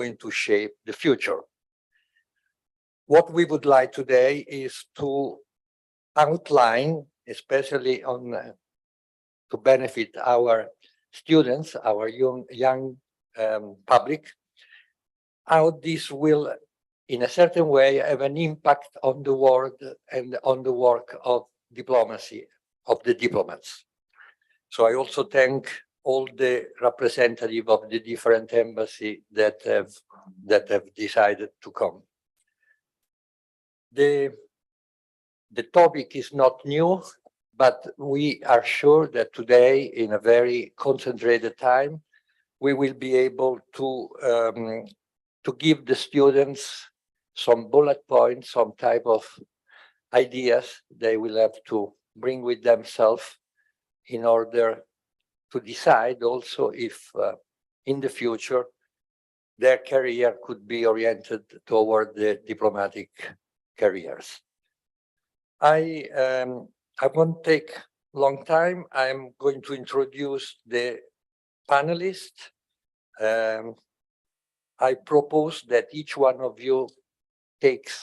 going to shape the future. What we would like today is to outline, especially on to benefit our students, our young public, how this will, in a certain way, have an impact on the world and on the work of diplomacy, of the diplomats. So I also thank all the representatives of the different embassies that have decided to come. The topic is not new, but we are sure that today, in a very concentrated time, we will be able to give the students some bullet points, some type of ideas they will have to bring with themselves in order to decide also if in the future their career could be oriented toward the diplomatic careers. I won't take a long time. I'm going to introduce the panelists. I propose that each one of you takes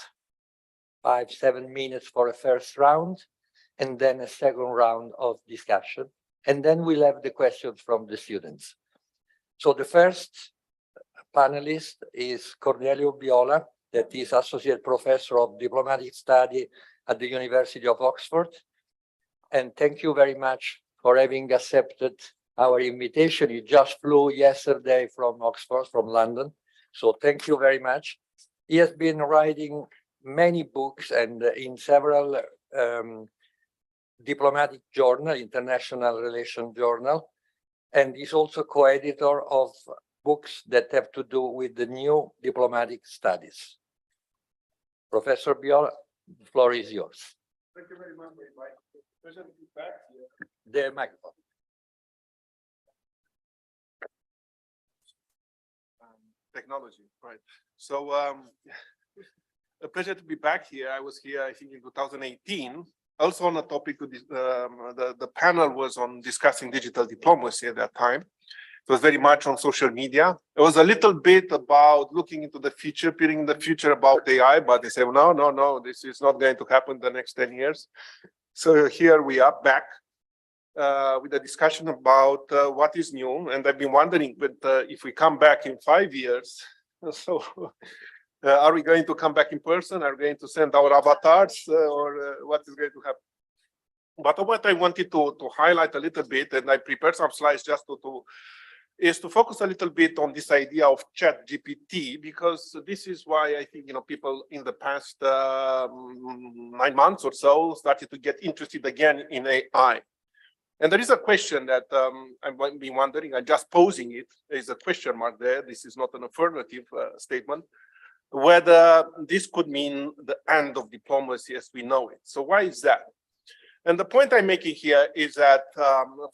5-7 minutes for a first round, and then a second round of discussion. And then we'll have the questions from the students. So the first panelist is Cornelio Viola, that is Associate Professor of Diplomatic Study at the University of Oxford. And thank you very much for having accepted our invitation. You just flew yesterday from Oxford, from London. So thank you very much. He has been writing many books and in several diplomatic journal, international relations journal, and he's also co-editor of books that have to do with the new diplomatic studies. Professor Viola, the floor is yours. Thank you very much. Pleasure to be back here. The microphone. Technology, right. So a pleasure to be back here. I was here, I think, in 2018, also on a topic, the panel was on discussing digital diplomacy at that time. It was very much on social media. It was a little bit about looking into the future, peering in the future about AI, but they said, no, this is not going to happen the next 10 years. So here we are back with a discussion about what is new. And I've been wondering, but if we come back in 5 years, so are we going to come back in person? Are we going to send our avatars or what is going to happen? But what I wanted to highlight a little bit, and I prepared some slides just is to focus a little bit on this idea of ChatGPT, because this is why I think, people in the past 9 months or so started to get interested again in AI. And there is a question that I've been wondering, I'm just posing it, there's a question mark there, this is not an affirmative statement, whether this could mean the end of diplomacy as we know it. So why is that? And the point I'm making here is that,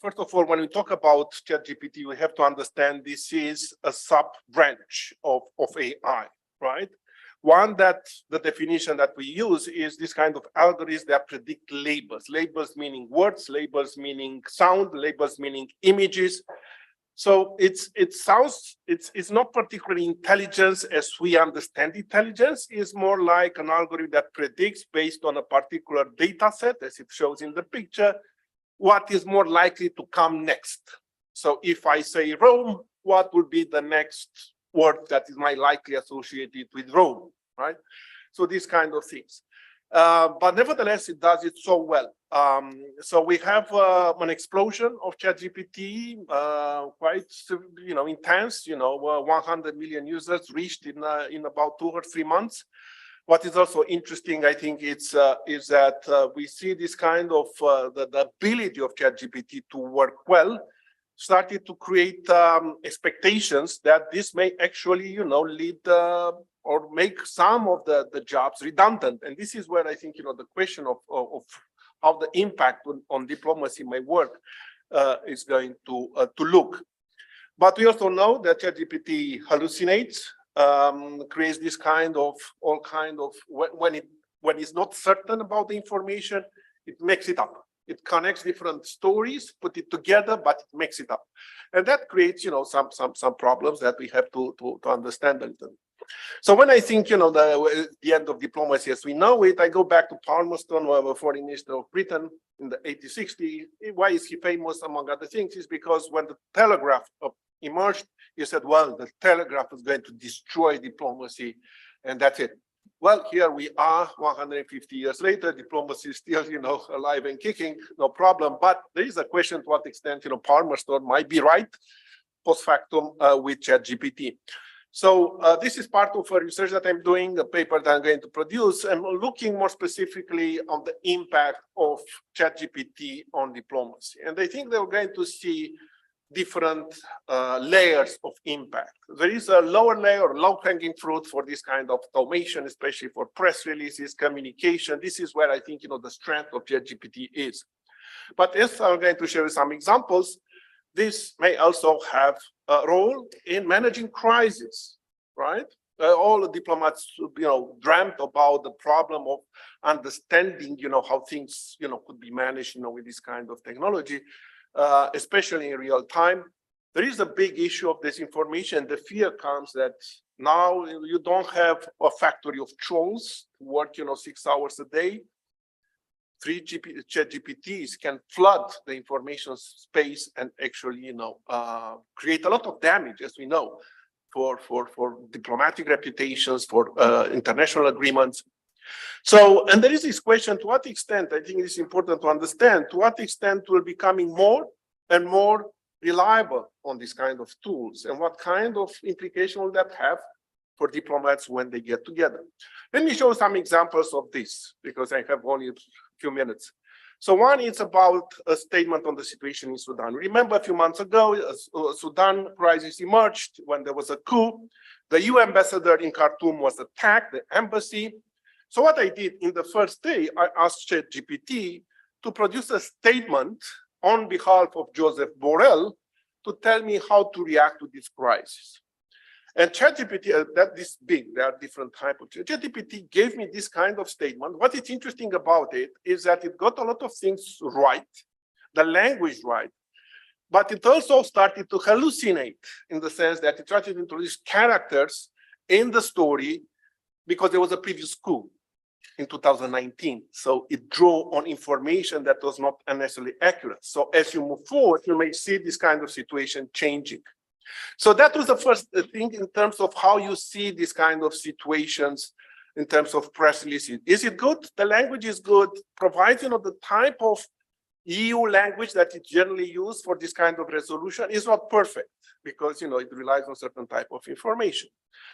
first of all, when we talk about ChatGPT, we have to understand this is a sub-branch of AI, right? One that the definition that we use is this kind of algorithms that predict labels. Labels meaning words, labels meaning sound, labels meaning images. So it's not particularly intelligence as we understand intelligence. It's more like an algorithm that predicts based on a particular data set, as it shows in the picture, what is more likely to come next. So if I say Rome, what would be the next word that is more likely associated with Rome, right? So these kind of things. But nevertheless, it does it so well. So we have an explosion of ChatGPT, quite intense. 100 million users reached in about 2 or 3 months. What is also interesting, I think, is that we see this kind of the ability of ChatGPT to work well started to create expectations that this may actually, lead or make some of the jobs redundant. And this is where I think, the question of how the impact on diplomacy may work is going to look. But we also know that ChatGPT hallucinates, creates this kind of when it's not certain about the information, it makes it up. It connects different stories, put it together, but it makes it up. And that creates, some problems that we have to understand a little. So when I think, the end of diplomacy as we know it, I go back to Palmerston, the foreign minister of Britain in the 1860s. Why is he famous, among other things? Is because when the telegraph emerged, he said, well, the telegraph is going to destroy diplomacy, and that's it. Well, here we are 150 years later, diplomacy is still, alive and kicking, no problem. But there is a question to what extent, Palmerston might be right post factum with ChatGPT. So this is part of a research that I'm doing, a paper that I'm going to produce. I'm looking more specifically on the impact of ChatGPT on diplomacy. And I think they're going to see different layers of impact. There is a lower layer, low-hanging fruit for this kind of automation, especially for press releases, communication. This is where I think the strength of ChatGPT is. But as I'm going to show you some examples, this may also have a role in managing crisis, right? All the diplomats, dreamt about the problem of understanding, how things, could be managed, with this kind of technology. Especially in real time. There is a big issue of disinformation. The fear comes that now you don't have a factory of trolls to work, 6 hours a day. 3 ChatGPTs can flood the information space and actually, create a lot of damage, as we know, for diplomatic reputations, for international agreements. So, and there is this question, to what extent, I think it's important to understand, to what extent will becoming more and more reliable on this kind of tools, and what kind of implication will that have for diplomats when they get together. Let me show some examples of this, because I have only a few minutes. So one is about a statement on the situation in Sudan. Remember a few months ago, Sudan crisis emerged when there was a coup. The EU ambassador in Khartoum was attacked, the embassy. So what I did in the first day, I asked ChatGPT to produce a statement on behalf of Joseph Borrell to tell me how to react to this crisis. And ChatGPT, that is big, there are different types of ChatGPT gave me this kind of statement. What is interesting about it is that it got a lot of things right, the language right, but it also started to hallucinate in the sense that it tried to introduce characters in the story because there was a previous coup in 2019. So it drew on information that was not necessarily accurate. So as you move forward, you may see this kind of situation changing. So that was the first thing in terms of how you see these kind of situations in terms of press releases. Is it good? The language is good, provides the type of EU language that is generally used for this kind of resolution is not perfect because it relies on certain type of information.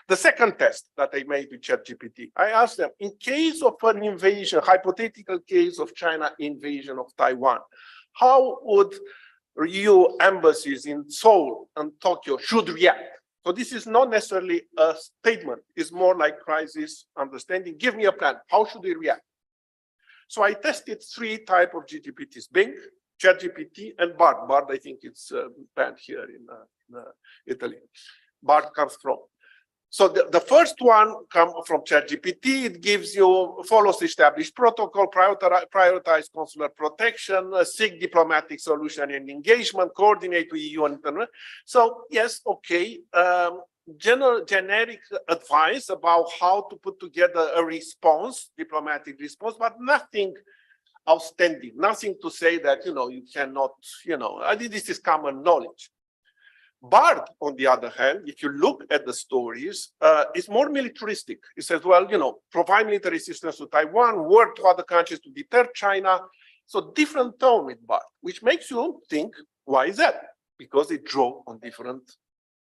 The second test that I made with ChatGPT, I asked them, in case of an invasion, hypothetical case of China invasion of Taiwan, how would EU embassies in Seoul and Tokyo should react? So this is not necessarily a statement, it's more like crisis understanding. Give me a plan, how should we react? So I tested 3 types of GPTs, Bing, ChatGPT, and Bard. Bard, I think it's banned here in Italy. Bard comes from. So the first one comes from ChatGPT. It gives you, follows established protocol, prioritize consular protection, seek diplomatic solution and engagement, coordinate with EU and international. So yes, okay. Generic advice about how to put together a response, diplomatic response, but nothing outstanding, nothing to say that, you cannot, I think this is common knowledge. Bard, on the other hand, if you look at the stories, is more militaristic. It says, well, provide military assistance to Taiwan, work to other countries to deter China. So different tone with Bard, which makes you think, why is that? Because it draws on different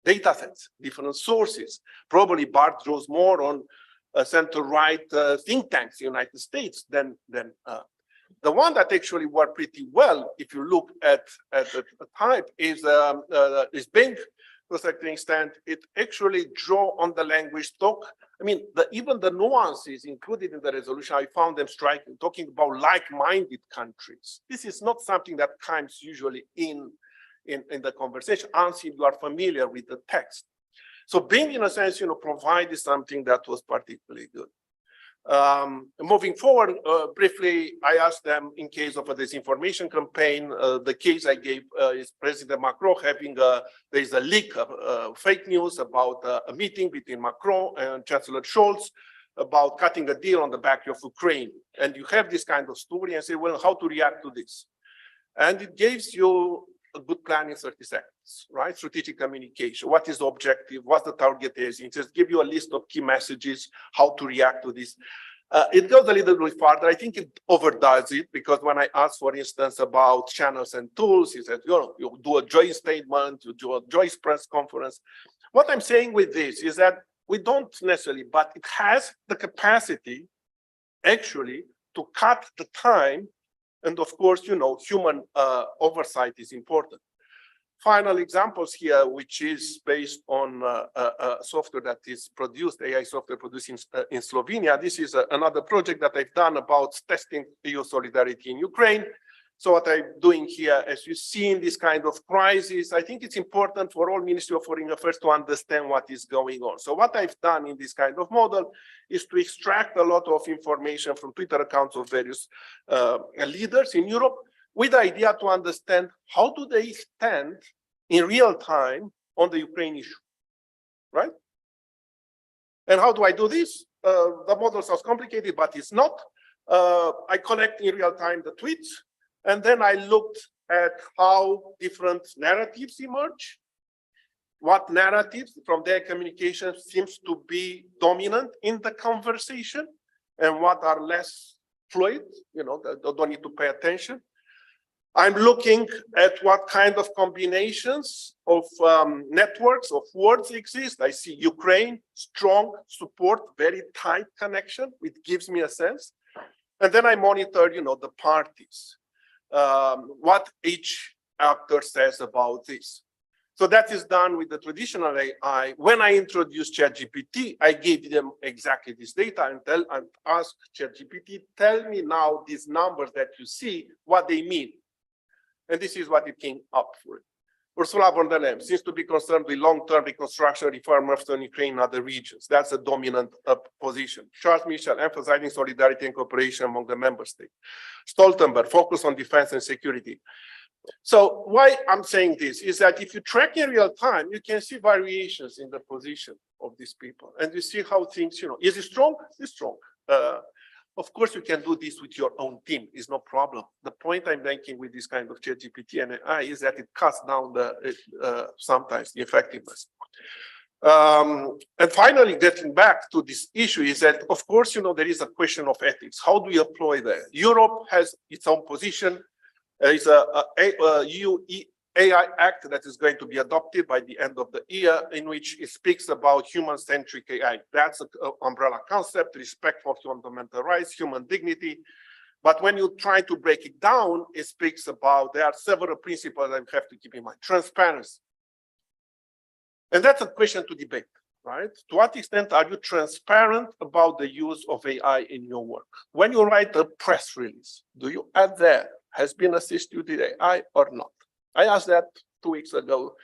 data sets, different sources. Probably Bard draws more on center-right think tanks in the United States than the one that actually worked pretty well, if you look at the type, is Bing to a certain extent. It actually draw on the language talk. I mean, even the nuances included in the resolution, I found them striking, talking about like-minded countries. This is not something that comes usually in the conversation, until you are familiar with the text. So Bing, in a sense, provided something that was particularly good. Moving forward, briefly, I asked them in case of a disinformation campaign. The case I gave is President Macron having there is a leak of fake news about a meeting between Macron and Chancellor Scholz about cutting a deal on the back of Ukraine. And you have this kind of story and say, well, how to react to this? And it gives you a good plan in 30 seconds, right? Strategic communication. What is the objective? What the target is? It just give you a list of key messages, how to react to this. It goes a little bit farther. I think it overdoes it because when I asked, for instance, about channels and tools, he said, you do a joint statement, you do a joint press conference. What I'm saying with this is that we don't necessarily, but it has the capacity actually to cut the time. And of course, human oversight is important. Final examples here, which is based on software that is produced, AI software produced in Slovenia. This is another project that I've done about testing EU solidarity in Ukraine. So what I'm doing here, as you see in this kind of crisis, I think it's important for all Ministry of Foreign Affairs to understand what is going on. So what I've done in this kind of model is to extract a lot of information from Twitter accounts of various leaders in Europe with the idea to understand how do they stand in real time on the Ukraine issue, right? And how do I do this? The model sounds complicated, but it's not. I collect in real time the tweets. And then I looked at how different narratives emerge, what narratives from their communication seems to be dominant in the conversation, and what are less fluid, don't need to pay attention. I'm looking at what kind of combinations of networks of words exist. I see Ukraine, strong support, very tight connection, which gives me a sense. And then I monitor, the parties. What each actor says about this. So that is done with the traditional AI. When I introduced ChatGPT, I gave them exactly this data and asked ChatGPT, tell me now these numbers that you see, what they mean. And this is what it came up for. Ursula von der Leyen seems to be concerned with long-term reconstruction, reform of Ukraine and other regions. That's a dominant position. Charles Michel emphasizing solidarity and cooperation among the member states. Stoltenberg focus on defense and security. So why I'm saying this is that if you track in real time, you can see variations in the position of these people. And you see how things, is it strong? It's strong. Of course, you can do this with your own team. It's no problem. The point I'm making with this kind of ChatGPT and AI is that it cuts down sometimes the effectiveness. And finally, getting back to this issue is that, of course, there is a question of ethics. How do you employ that? Europe has its own position. There is a EU AI Act that is going to be adopted by the end of the year, in which it speaks about human-centric AI. That's an umbrella concept, respect for fundamental rights, human dignity. But when you try to break it down, it speaks about, there are several principles that you have to keep in mind. Transparency. And that's a question to debate, right? To what extent are you transparent about the use of AI in your work? When you write a press release, do you add there, has been assisted with AI or not? I asked that 2 weeks ago,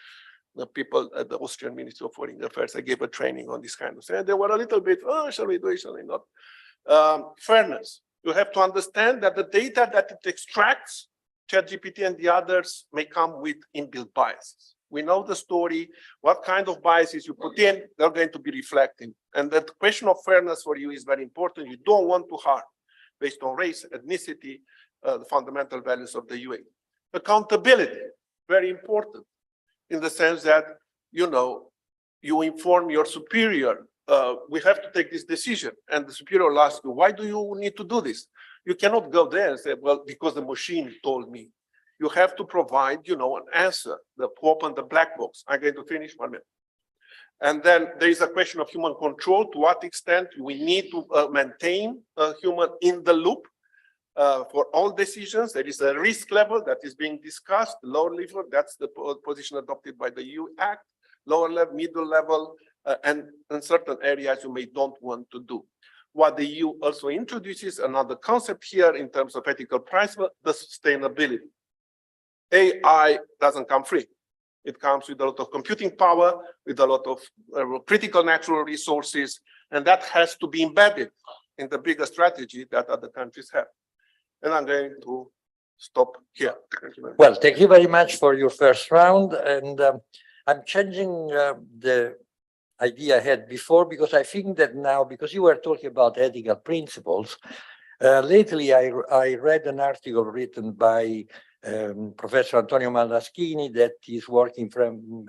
the people at the Austrian Ministry of Foreign Affairs. I gave a training on this kind of thing. They were a little bit, shall we do it, shall we not? Fairness. You have to understand that the data that it extracts, ChatGPT and the others, may come with inbuilt biases. We know the story, what kind of biases you put in, they're going to be reflecting. And the question of fairness for you is very important. You don't want to harm based on race, ethnicity, the fundamental values of the UA. Accountability, very important in the sense that, you inform your superior, we have to take this decision. And the superior will ask you, why do you need to do this? You cannot go there and say, well, because the machine told me. You have to provide, an answer, to open the black box. I'm going to finish 1 minute. And then there is a question of human control. To what extent we need to maintain a human in the loop for all decisions. There is a risk level that is being discussed, lower level, that's the position adopted by the EU Act, lower level, middle level, and in certain areas you may don't want to do. What the EU also introduces, another concept here in terms of ethical pricing, the sustainability. AI doesn't come free. It comes with a lot of computing power, with a lot of critical natural resources, and that has to be embedded in the bigger strategy that other countries have. And I'm going to stop here. Well, thank you very much for your first round. And I'm changing the idea I had before, because I think that now, because you were talking about ethical principles, lately I read an article written by Professor Antonio Malaschini that is working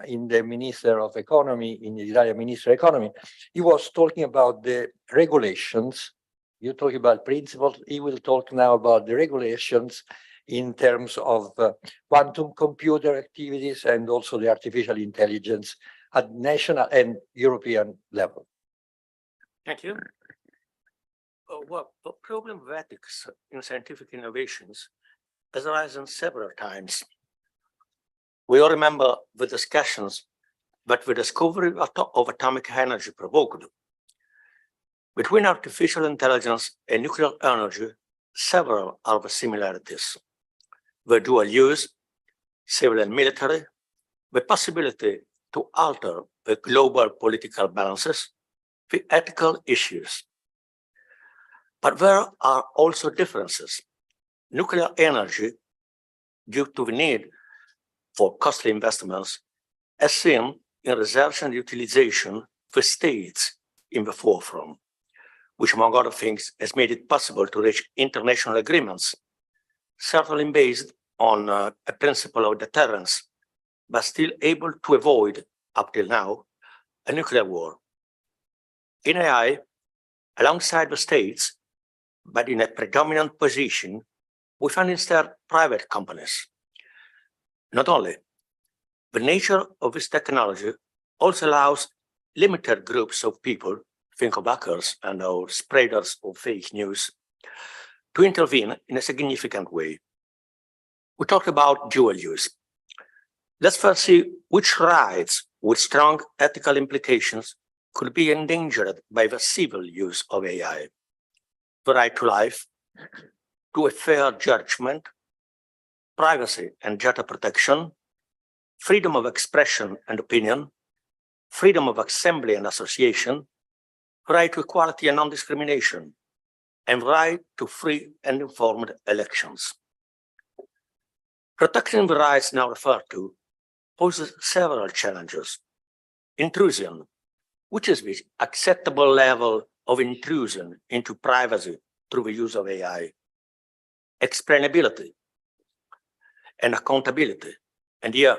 in the Minister of Economy, in the Italian Minister of Economy. He was talking about the regulations. You talk about principles. He will talk now about the regulations in terms of quantum computer activities and also the artificial intelligence at national and European level. Thank you. Well, the problem of ethics in scientific innovations has arisen several times. We all remember the discussions that the discovery of atomic energy provoked. Between artificial intelligence and nuclear energy, several are the similarities. The dual use, civil and military, the possibility to alter the global political balances, the ethical issues. But there are also differences. Nuclear energy, due to the need for costly investments, has seen in research and utilization the states in the forefront, which among other things has made it possible to reach international agreements, certainly based on a principle of deterrence, but still able to avoid, up till now, a nuclear war. In AI, alongside the states, but in a predominant position, we find instead private companies. Not only, the nature of this technology also allows limited groups of people, think of hackers and our spreaders of fake news, to intervene in a significant way. We talked about dual use. Let's first see which rights with strong ethical implications could be endangered by the civil use of AI. The right to life, to a fair judgment, privacy and data protection, freedom of expression and opinion, freedom of assembly and association, right to equality and non-discrimination, and right to free and informed elections. Protecting the rights now referred to poses several challenges. Intrusion, which is the acceptable level of intrusion into privacy through the use of AI. Explainability and accountability. And here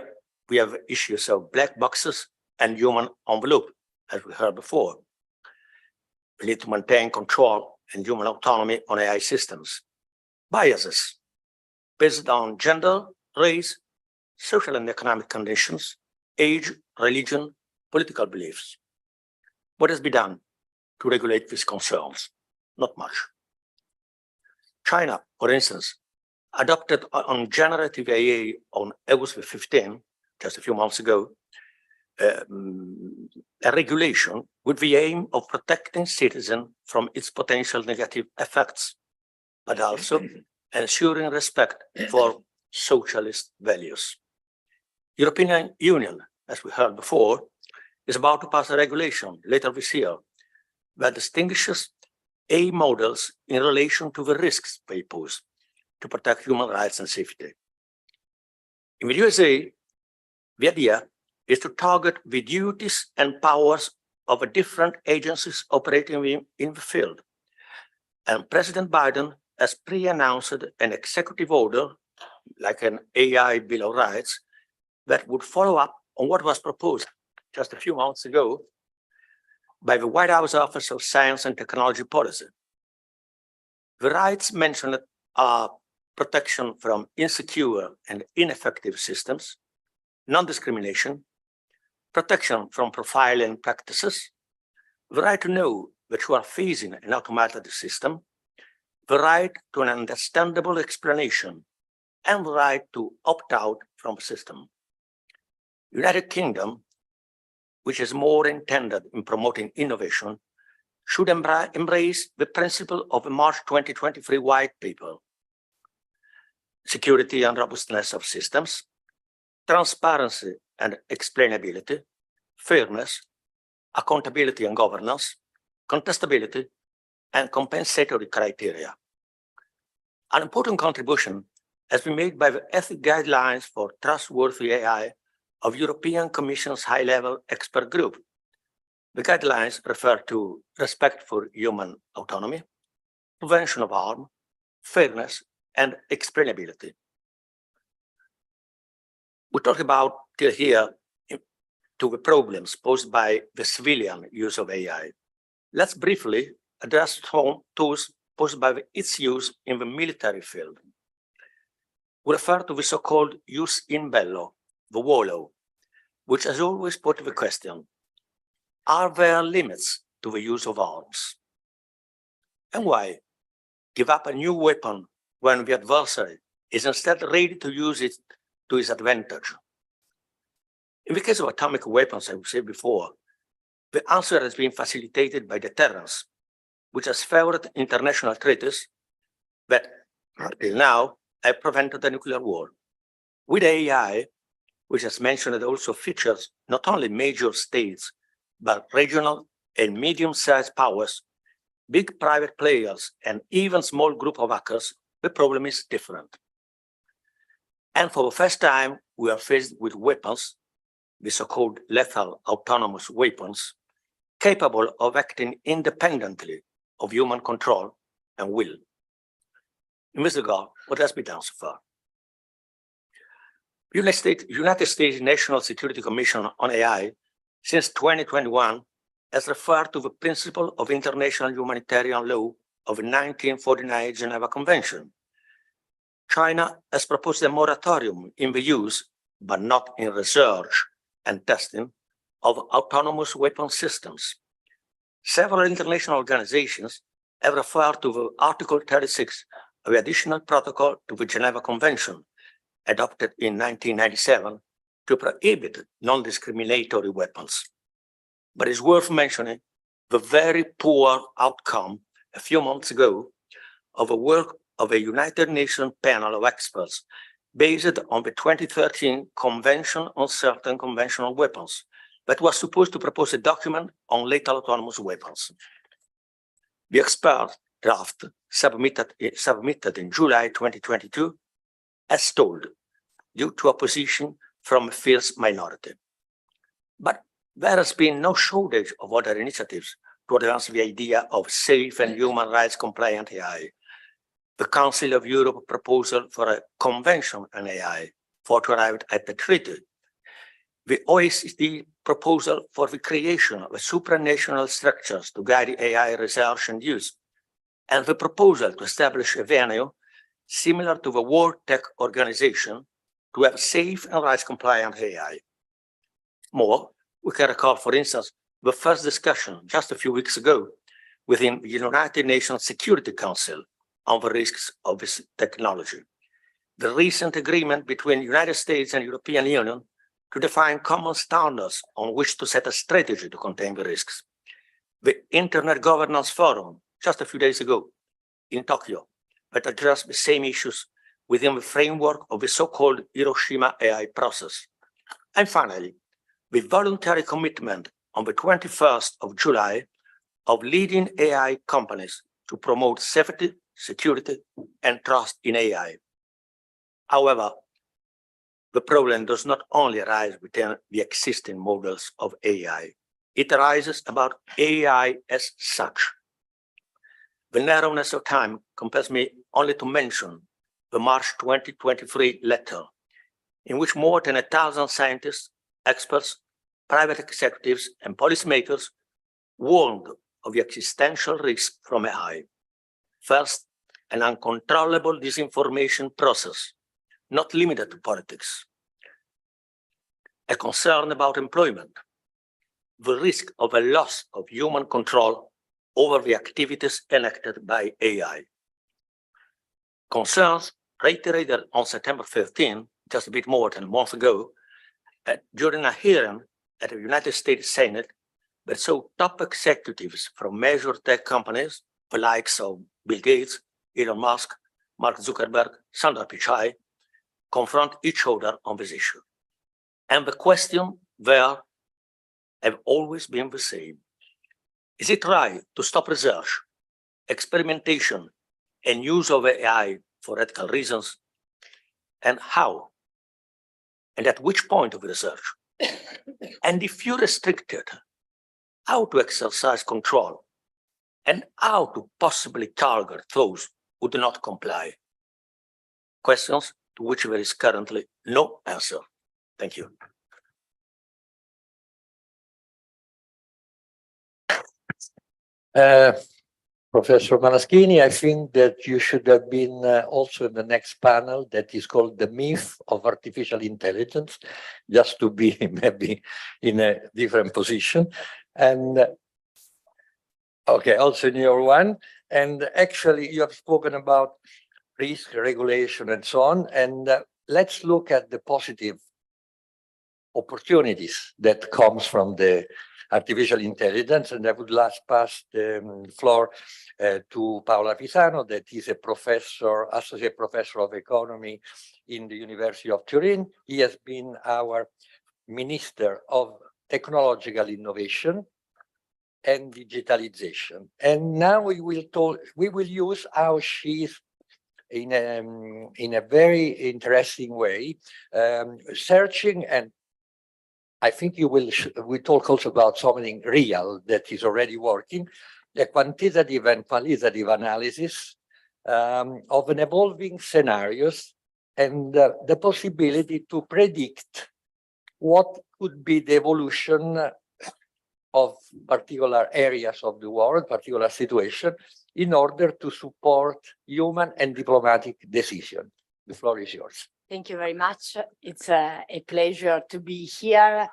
we have issues of black boxes and human envelope, as we heard before. We need to maintain control and human autonomy on AI systems. Biases based on gender, race, social and economic conditions, age, religion, political beliefs. What has been done to regulate these concerns? Not much. China, for instance, adopted on generative AI on August 15, just a few months ago, a regulation with the aim of protecting citizens from its potential negative effects, but also ensuring respect for socialist values. European Union, as we heard before, is about to pass a regulation later this year that distinguishes AI models in relation to the risks they pose to protect human rights and safety. In the USA, the idea is to target the duties and powers of the different agencies operating in the field. And President Biden has pre-announced an executive order, like an AI Bill of Rights, that would follow up on what was proposed just a few months ago by the White House Office of Science and Technology Policy. The rights mentioned are protection from insecure and ineffective systems, non-discrimination, protection from profiling practices, the right to know that you are facing an automated system, the right to an understandable explanation, and the right to opt out from the system. United Kingdom, which is more intended in promoting innovation, should embrace the principle of the March 2023 White Paper. Security and robustness of systems, transparency and explainability, fairness, accountability and governance, contestability, and compensatory criteria. An important contribution has been made by the ethic guidelines for trustworthy AI of European Commission's high-level expert group. The guidelines refer to respect for human autonomy, prevention of harm, fairness, and explainability. We talk about till here to the problems posed by the civilian use of AI. Let's briefly address those posed by its use in the military field. We refer to the so-called jus in bello, the war law, which has always put the question, are there limits to the use of arms? And why give up a new weapon when the adversary is instead ready to use it to his advantage? In the case of atomic weapons, I said before, the answer has been facilitated by deterrence, which has favored international treaties that, until now, have prevented a nuclear war. With AI, which as mentioned also features not only major states, but regional and medium-sized powers, big private players, and even small group of hackers, the problem is different. And for the first time, we are faced with weapons, the so-called lethal autonomous weapons, capable of acting independently of human control and will. In this regard, what has been done so far? United States National Security Commission on AI, since 2021, has referred to the principle of international humanitarian law of the 1949 Geneva Convention. China has proposed a moratorium in the use, but not in research and testing, of autonomous weapon systems. Several international organizations have referred to the Article 36 of the additional protocol to the Geneva Convention, adopted in 1997, to prohibit non-discriminatory weapons. But it's worth mentioning the very poor outcome a few months ago of the work of a United Nations panel of experts based on the 2013 Convention on Certain Conventional Weapons that was supposed to propose a document on lethal autonomous weapons. The expert draft submitted in July 2022 has stalled due to opposition from a fierce minority. But there has been no shortage of other initiatives to advance the idea of safe and human rights compliant AI. The Council of Europe proposal for a convention on AI to arrive at the treaty. The OECD proposal for the creation of supranational structures to guide AI research and use, and the proposal to establish a venue similar to the World Tech Organization to have safe and rights-compliant AI. More, we can recall, for instance, the first discussion just a few weeks ago within the United Nations Security Council on the risks of this technology. The recent agreement between the United States and European Union to define common standards on which to set a strategy to contain the risks. The Internet Governance Forum, just a few days ago in Tokyo, that addressed the same issues within the framework of the so-called Hiroshima AI process. And finally, the voluntary commitment on the 21st of July of leading AI companies to promote safety, security, and trust in AI. However, the problem does not only arise within the existing models of AI, it arises about AI as such. The narrowness of time compels me only to mention the March 2023 letter, in which more than 1,000 scientists, experts, private executives, and policymakers warned of the existential risk from AI. First, an uncontrollable disinformation process, not limited to politics. A concern about employment, the risk of a loss of human control over the activities enacted by AI. Concerns reiterated on September 15, just a bit more than a month ago, during a hearing at the United States Senate that saw top executives from major tech companies, the likes of Bill Gates, Elon Musk, Mark Zuckerberg, Sundar Pichai, confront each other on this issue. And the question there have always been the same. Is it right to stop research experimentation and use of AI for ethical reasons, and how, and at which point of research? And if you restricted, how to exercise control, and how to possibly target those who do not comply? Questions to which there is currently no answer. Thank you. Professor Malaschini, I think that you should have been also in the next panel that is called The Myth of Artificial Intelligence, just to be maybe in a different position. And okay, also in your one. And actually, you have spoken about risk, regulation, and so on. And let's look at the positive opportunities that comes from the artificial intelligence. And I would last pass the floor to Paola Pisano, that is a professor, associate professor of economy in the University of Turin. He has been our Minister of Technological Innovation and Digitalization. And now we will use how she's in a very interesting way, searching, and I think we talk also about something real that is already working, the quantitative and qualitative analysis of an evolving scenarios and the possibility to predict what could be the evolution of particular areas of the world, particular situation, in order to support human and diplomatic decision. The floor is yours. Thank you very much. It's a pleasure to be here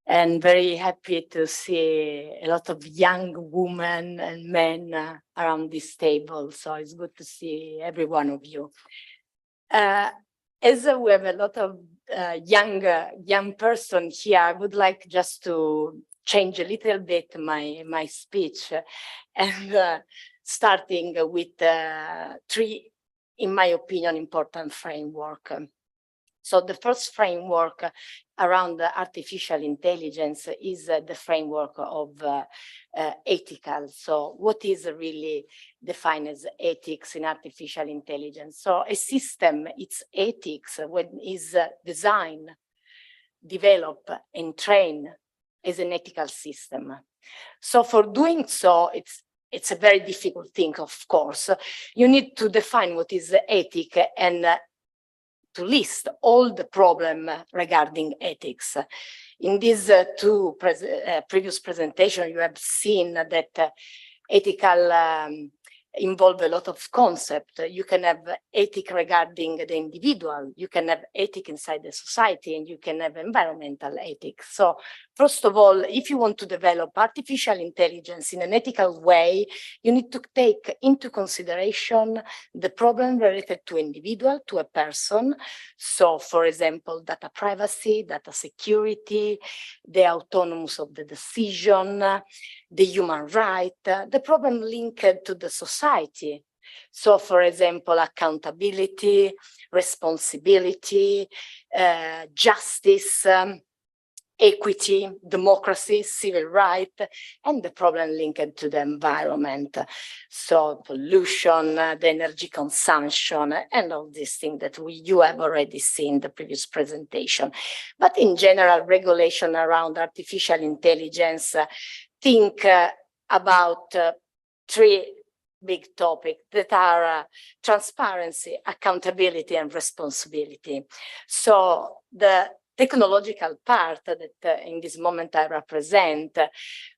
and very happy to see a lot of young women and men around this table. So it's good to see every one of you. As we have a lot of young person here, I would like just to change a little bit my speech and starting with three, in my opinion, important framework. So the first framework around artificial intelligence is the framework of ethical. So what is really defined as ethics in artificial intelligence? So a system, its ethics, when is designed, developed, and trained as an ethical system. So for doing so, it's a very difficult thing, of course. You need to define what is ethic and to list all the problems regarding ethics. In these two previous presentations, you have seen that ethical involve a lot of concepts. You can have ethic regarding the individual, you can have ethic inside the society, and you can have environmental ethics. So first of all, if you want to develop artificial intelligence in an ethical way, you need to take into consideration the problem related to individual, to a person. So for example, data privacy, data security, the autonomous of the decision, the human right, the problem linked to the society. So for example, accountability, responsibility, justice, equity, democracy, civil rights, and the problem linked to the environment. So pollution, the energy consumption, and all these things that you have already seen in the previous presentation. But in general, regulation around artificial intelligence, think about three big topics that are transparency, accountability, and responsibility. So the technological part that in this moment I represent,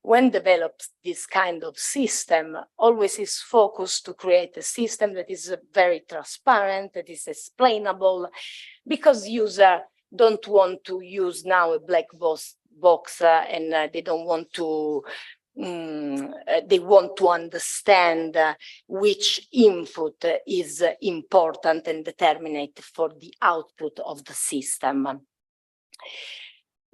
when develops this kind of system, always is focused to create a system that is very transparent, that is explainable, because users don't want to use now a black box and they don't want to they want to understand which input is important and determinate for the output of the system.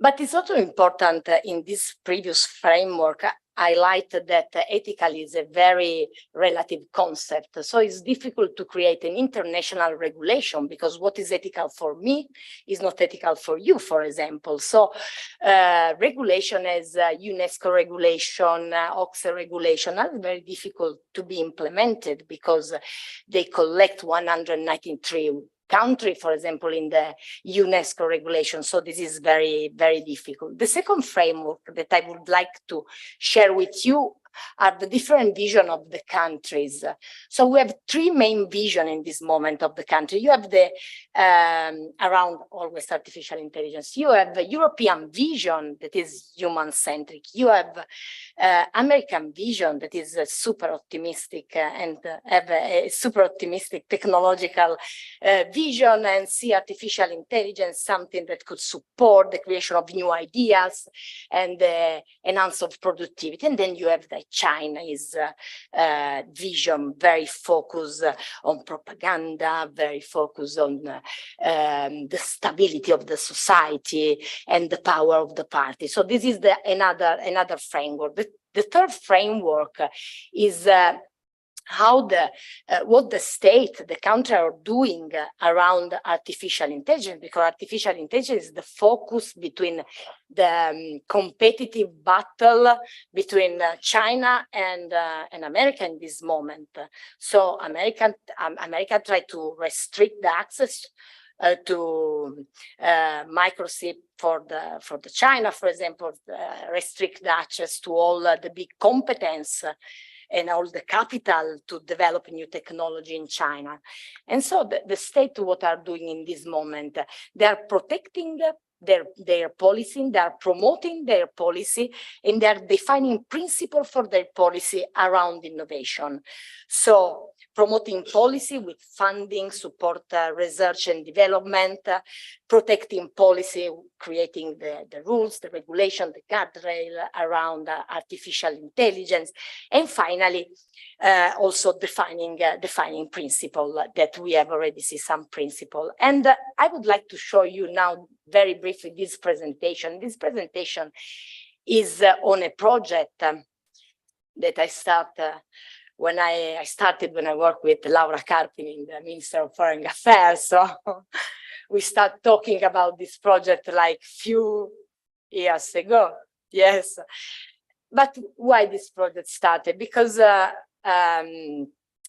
But it's also important in this previous framework highlight that ethical is a very relative concept. So it's difficult to create an international regulation because what is ethical for me is not ethical for you, for example. So regulation as UNESCO regulation, OXE regulation are very difficult to be implemented because they collect 193 country, for example, in the UNESCO regulation. So this is very, very difficult. The second framework that I would like to share with you are the different vision of the countries. So we have three main vision in this moment of the country. You have the, around always artificial intelligence. You have the European vision that is human-centric. You have American vision that is super optimistic and have a super optimistic technological vision and see artificial intelligence something that could support the creation of new ideas and enhance of productivity. And then you have the China's vision, very focused on propaganda, very focused on the stability of the society and the power of the party. So this is another framework. The third framework is how what the state, the country are doing around artificial intelligence, because artificial intelligence is the focus between the competitive battle between China and America in this moment. So America try to restrict the access to microchip for the China, for example, restrict the access to all the big competence and all the capital to develop new technology in China. And so the state, what are doing in this moment, they are protecting their policy, they are promoting their policy, and they are defining principles for their policy around innovation. So promoting policy with funding, support research and development, protecting policy, creating the rules, the regulation, the guardrail around artificial intelligence, and finally, also defining principle that we have already seen some principle. And I would like to show you now very briefly this presentation. This presentation is on a project that I started when I worked with Laura Carpini in the Minister of Foreign Affairs. So we started talking about this project like few years ago. Yes. But why this project started? Because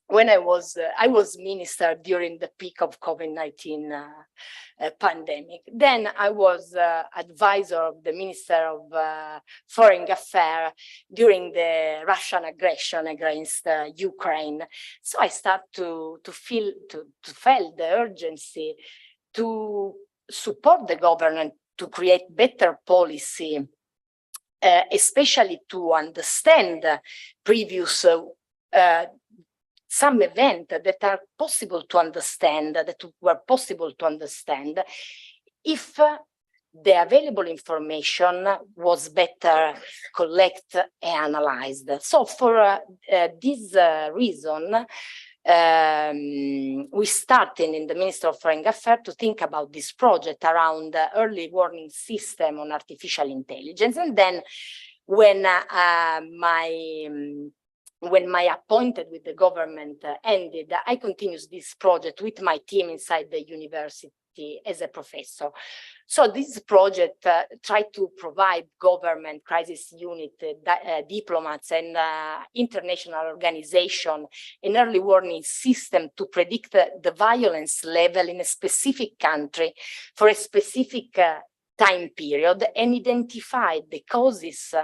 when I was minister during the peak of COVID-19 pandemic. Then I was advisor of the Minister of Foreign Affairs during the Russian aggression against Ukraine. So I start to feel the urgency to support the government to create better policy, especially to understand previous some events that are possible to understand, that were possible to understand, if the available information was better collected and analyzed. So for this reason, we started in the Ministry of Foreign Affairs to think about this project around early warning system on artificial intelligence. And then when my appointed with the government ended, I continued this project with my team inside the university as a professor. So this project tried to provide government crisis unit, diplomats and international organization an early warning system to predict the violence level in a specific country for a specific time period and identify the causes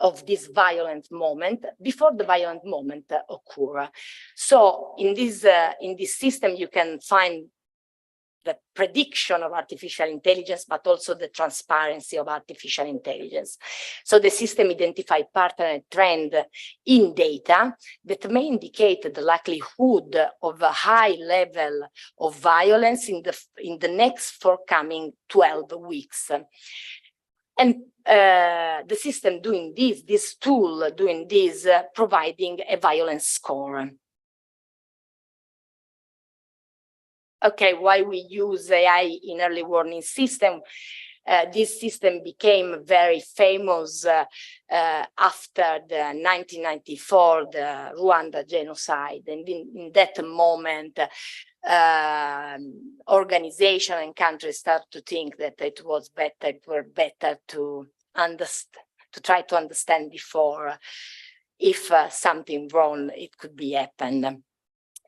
of this violent moment before the violent moment occur. So in this system, you can find the prediction of artificial intelligence, but also the transparency of artificial intelligence. So the system identifies pattern and trend in data that may indicate the likelihood of a high level of violence in the next forthcoming 12 weeks. And the system doing this tool doing this, providing a violence score. Okay, why we use AI in early warning system? This system became very famous after the 1994, the Rwanda genocide. And in that moment, organization and countries start to think that it were better to try to understand before if something wrong, it could be happened.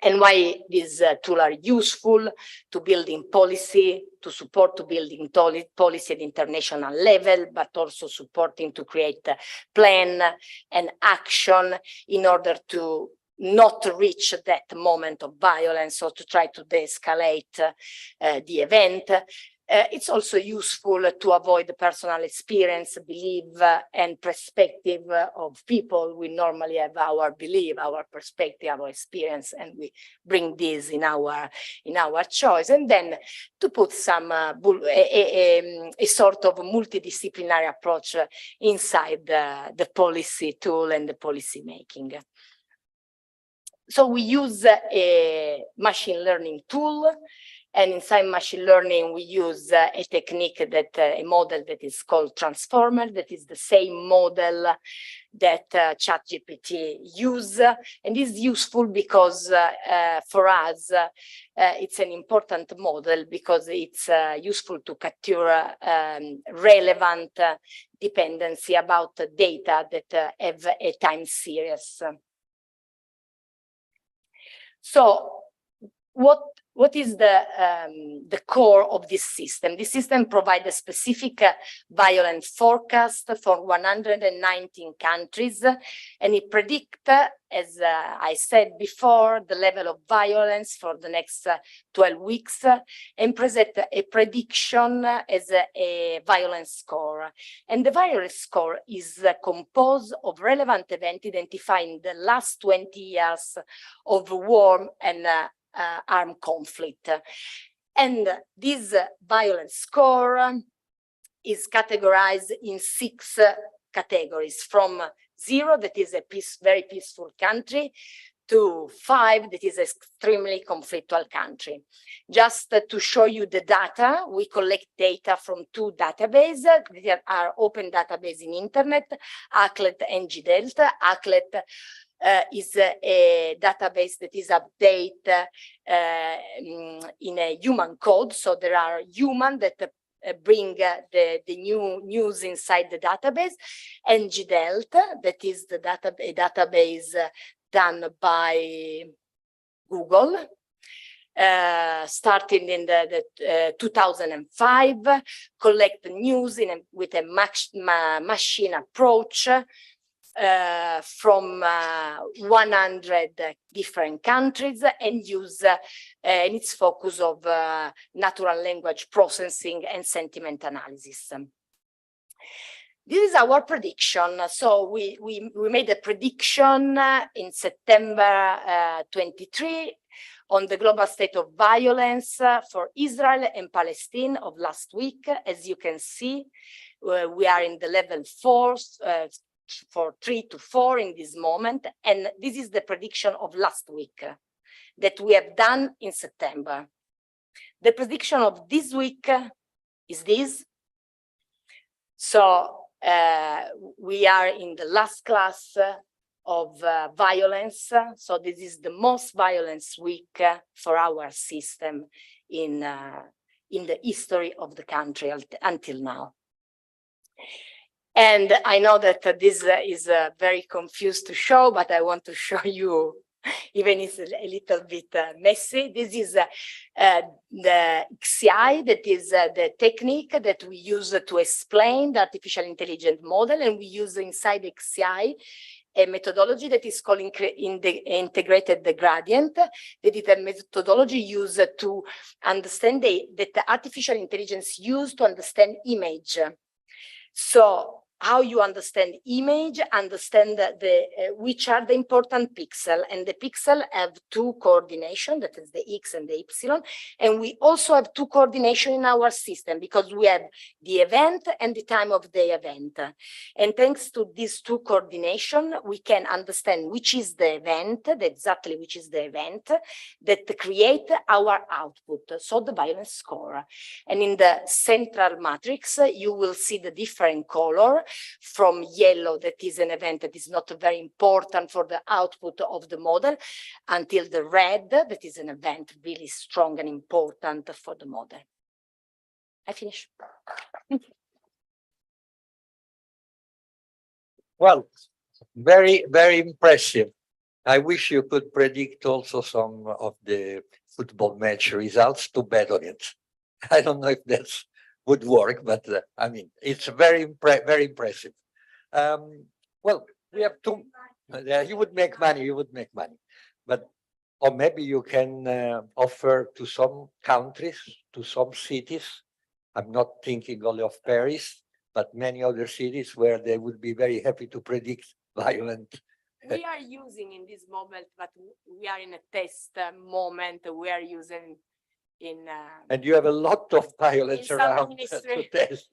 And why these tools are useful to building policy, to support to building policy at international level, but also supporting to create a plan and action in order to not reach that moment of violence or to try to de-escalate the event. It's also useful to avoid the personal experience, belief, and perspective of people. We normally have our belief, our perspective, our experience, and we bring this in our choice. And then to put some a sort of multidisciplinary approach inside the policy tool and the policy making. So we use a machine learning tool. And inside machine learning, we use a technique a model that is called transformer, that is the same model that ChatGPT use. And is useful because for us, it's an important model because it's useful to capture relevant dependency about data that have a time series. So what is the core of this system? This system provides a specific violence forecast for 119 countries, and it predicts, as I said before, the level of violence for the next 12 weeks, and present a prediction as a violence score. And the violence score is composed of relevant events identifying the last 20 years of war and armed conflict. And this violence score is categorized in 6 categories, from 0, that is a very peaceful country, to 5, that is extremely conflictual country. Just to show you the data, we collect data from 2 databases that are open database in internet, ACLED and GDELT. ACLED is a database that is updated in a human code. So there are humans that bring the new news inside the database, and GDELT, that is the database done by Google, starting in the 2005, collect news with a machine approach from 100 different countries, and use and its focus of natural language processing and sentiment analysis. This is our prediction. So we made a prediction in September 23 on the global state of violence for Israel and Palestine of last week. As you can see, we are in the level 4, for 3 to 4 in this moment. And this is the prediction of last week that we have done in September. The prediction of this week is this. So we are in the last class of violence. So this is the most violence week for our system in the history of the country until now. And I know that this is very confused to show, but I want to show you, even it's a little bit messy. This is the XI, that is the technique that we use to explain the artificial intelligence model, and we use inside XI a methodology that is called integrated gradient. That is a methodology used to understand that the artificial intelligence used to understand image. So how you understand image, understand which are the important pixel, and the pixel have two coordination, that is the X and the Y, and we also have two coordination in our system because we have the event and the time of the event. And thanks to these two coordination, we can understand which is the event, exactly which is the event that create our output, so the violence score. And in the central matrix, you will see the different color from yellow, that is an event that is not very important for the output of the model, until the red, that is an event really strong and important for the model. I finish. Well, very, very impressive. I wish you could predict also some of the football match results to bet on it. I don't know if that would work, but I mean, it's very, very impressive. Well, we have two. You would make money. You would make money, but or maybe you can offer to some countries, to some cities. I'm not thinking only of Paris, but many other cities where they would be very happy to predict violent. We are using in this moment, but we are in a test moment. We are using in and you have a lot of violence some around to ministry. test.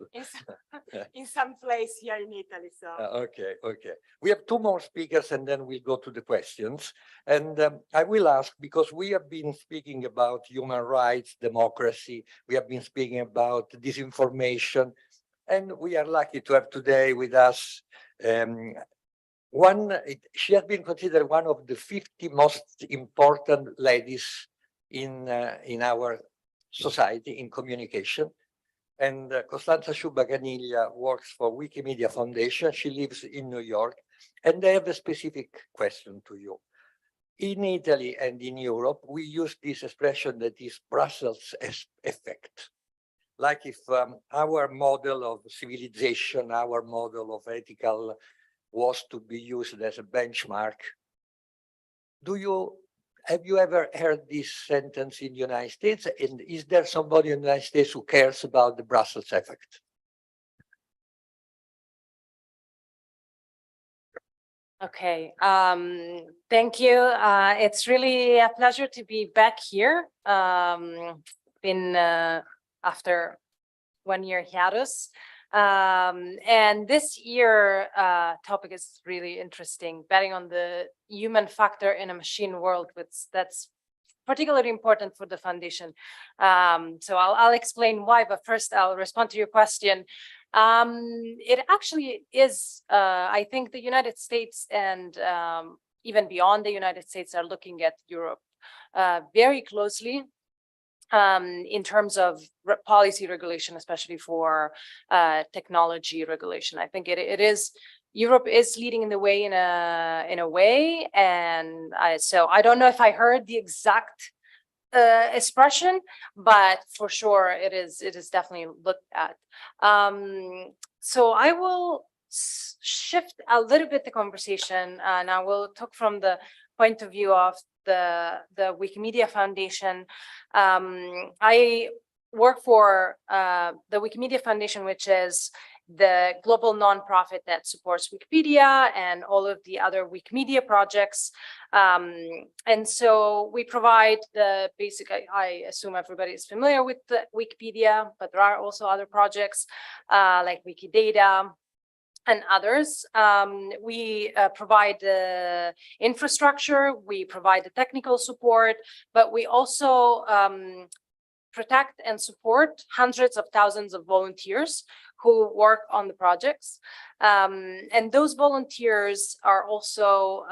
in some place here in Italy. So Okay, okay. We have two more speakers and then we'll go to the questions. And I will ask, because we have been speaking about human rights, democracy, we have been speaking about disinformation, and we are lucky to have today with us she has been considered one of the 50 most important ladies in our society in communication. And Costanza Sciubba-Caniglia works for Wikimedia Foundation. She lives in New York. And I have a specific question to you. In Italy and in Europe, we use this expression that is Brussels effect. Like if our model of civilization, our model of ethical was to be used as a benchmark. Have you ever heard this sentence in the United States? And is there somebody in the United States who cares about the Brussels effect? Okay, thank you. It's really a pleasure to be back here. Been after 1 year hiatus. And this year topic is really interesting, betting on the human factor in a machine world, that's particularly important for the foundation. So I'll explain why, but first I'll respond to your question. It actually is, I think the United States and even beyond the United States are looking at Europe very closely. In terms of policy regulation, especially for technology regulation. I think it is, Europe is leading in the way in a way, and so I don't know if I heard the exact expression, but for sure it is definitely looked at. So I will shift a little bit the conversation, and I will talk from the point of view of the Wikimedia Foundation. I work for the Wikimedia Foundation, which is the global nonprofit that supports Wikipedia and all of the other Wikimedia projects. And so we provide the basic, I assume everybody is familiar with the Wikipedia, but there are also other projects like Wikidata and others. We provide the infrastructure, we provide the technical support, but we also protect and support hundreds of thousands of volunteers who work on the projects. And those volunteers are also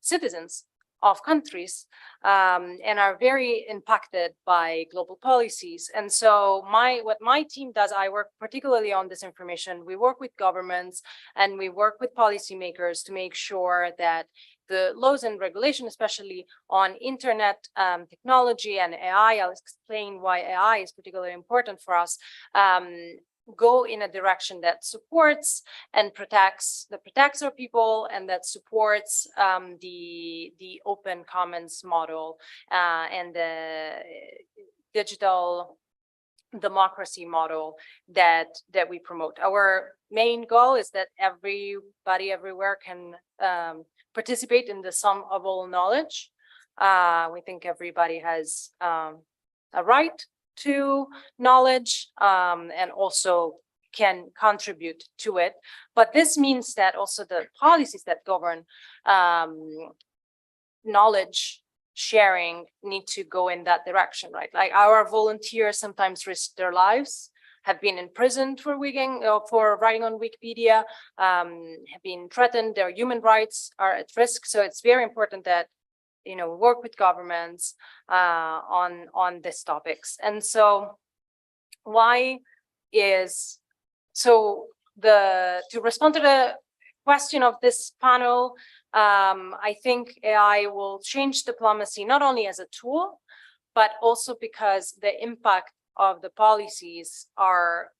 citizens of countries and are very impacted by global policies. And so what my team does, I work particularly on this information. We work with governments and we work with policymakers to make sure that the laws and regulation, especially on internet technology and AI, I'll explain why AI is particularly important for us, go in a direction that supports and protects our people, and that supports the open commons model and the digital democracy model that we promote. Our main goal is that everybody everywhere can participate in the sum of all knowledge. We think everybody has a right to knowledge and also can contribute to it. But this means that also the policies that govern knowledge sharing need to go in that direction, right? Like our volunteers sometimes risk their lives, have been imprisoned for writing on Wikipedia, have been threatened, their human rights are at risk. So it's very important that work with governments on these topics. And so to respond to the question of this panel, I think AI will change diplomacy not only as a tool, but also because the impact of the policies are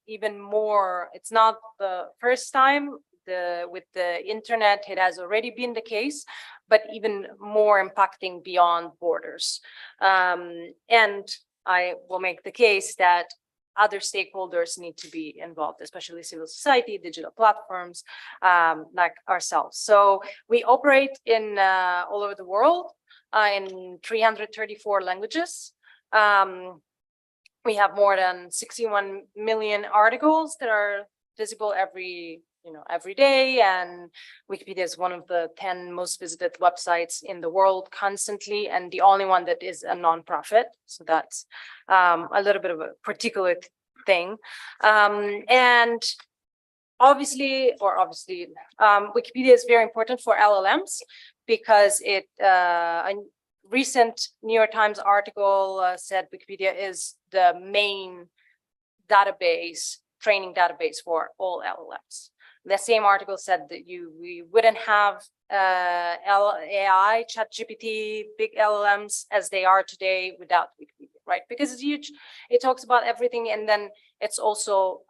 even more. It's not the first time. With the internet, it has already been the case, but even more impacting beyond borders. And I will make the case that other stakeholders need to be involved, especially civil society, digital platforms, like ourselves. So we operate in all over the world in 334 languages. We have more than 61 million articles that are visible every day, and Wikipedia is one of the 10 most visited websites in the world constantly, and the only one that is a nonprofit. So that's a little bit of a particular thing. And obviously, Wikipedia is very important for LLMs because a recent New York Times article said Wikipedia is the main training database for all LLMs. The same article said that we wouldn't have AI, ChatGPT, big LLMs as they are today without Wikipedia, right? Because it's huge. It talks about everything, and then it's also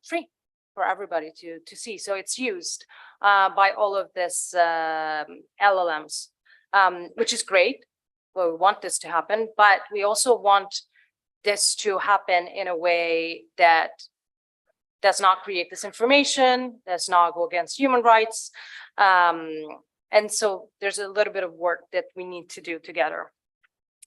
free for everybody to see. So it's used by all of this LLMs, which is great. Well, we want this to happen, but we also want this to happen in a way that does not create disinformation, does not go against human rights. And so there's a little bit of work that we need to do together.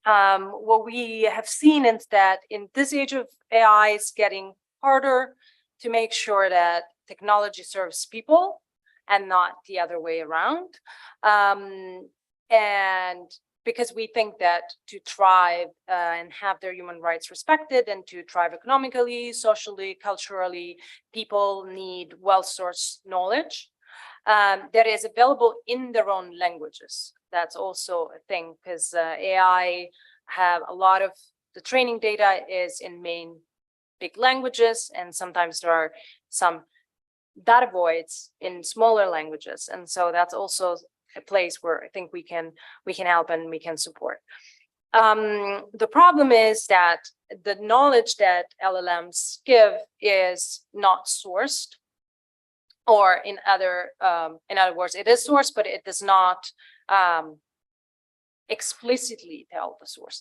What we have seen is that in this age of AI, it's getting harder to make sure that technology serves people and not the other way around. And because we think that to thrive and have their human rights respected and to thrive economically, socially, culturally, people need well-sourced knowledge that is available in their own languages. That's also a thing because AI have a lot of the training data is in main big languages, and sometimes there are some data voids in smaller languages. And so that's also a place where I think we can help and we can support. The problem is that the knowledge that LLMs give is not sourced, or in other words, it is sourced, but it does not explicitly tell the source.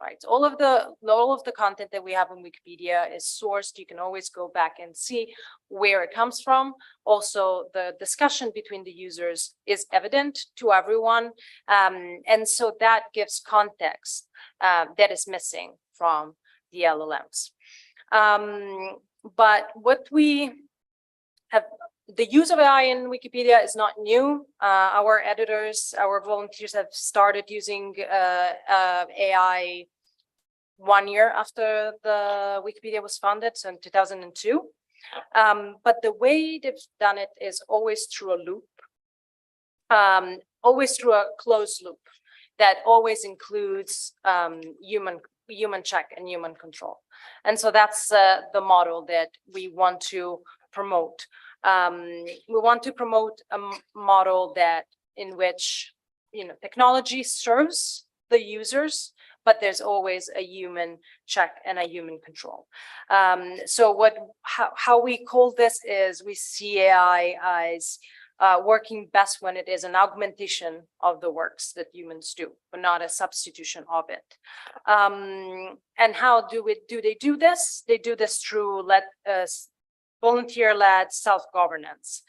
Right. All of the content that we have on Wikipedia is sourced. You can always go back and see where it comes from. Also, the discussion between the users is evident to everyone. And so that gives context that is missing from the LLMs. But what we have, the use of AI in Wikipedia is not new. Our editors, our volunteers have started using AI 1 year after the Wikipedia was founded, so in 2002. But the way they've done it is always through a loop, always through a closed loop that always includes human check and human control. And so that's the model that we want to promote. We want to promote a model that in which technology serves the users, but there's always a human check and a human control. So how we call this is we see AI as working best when it is an augmentation of the works that humans do, but not a substitution of it. And how do they do this? They do this through volunteer-led self-governance,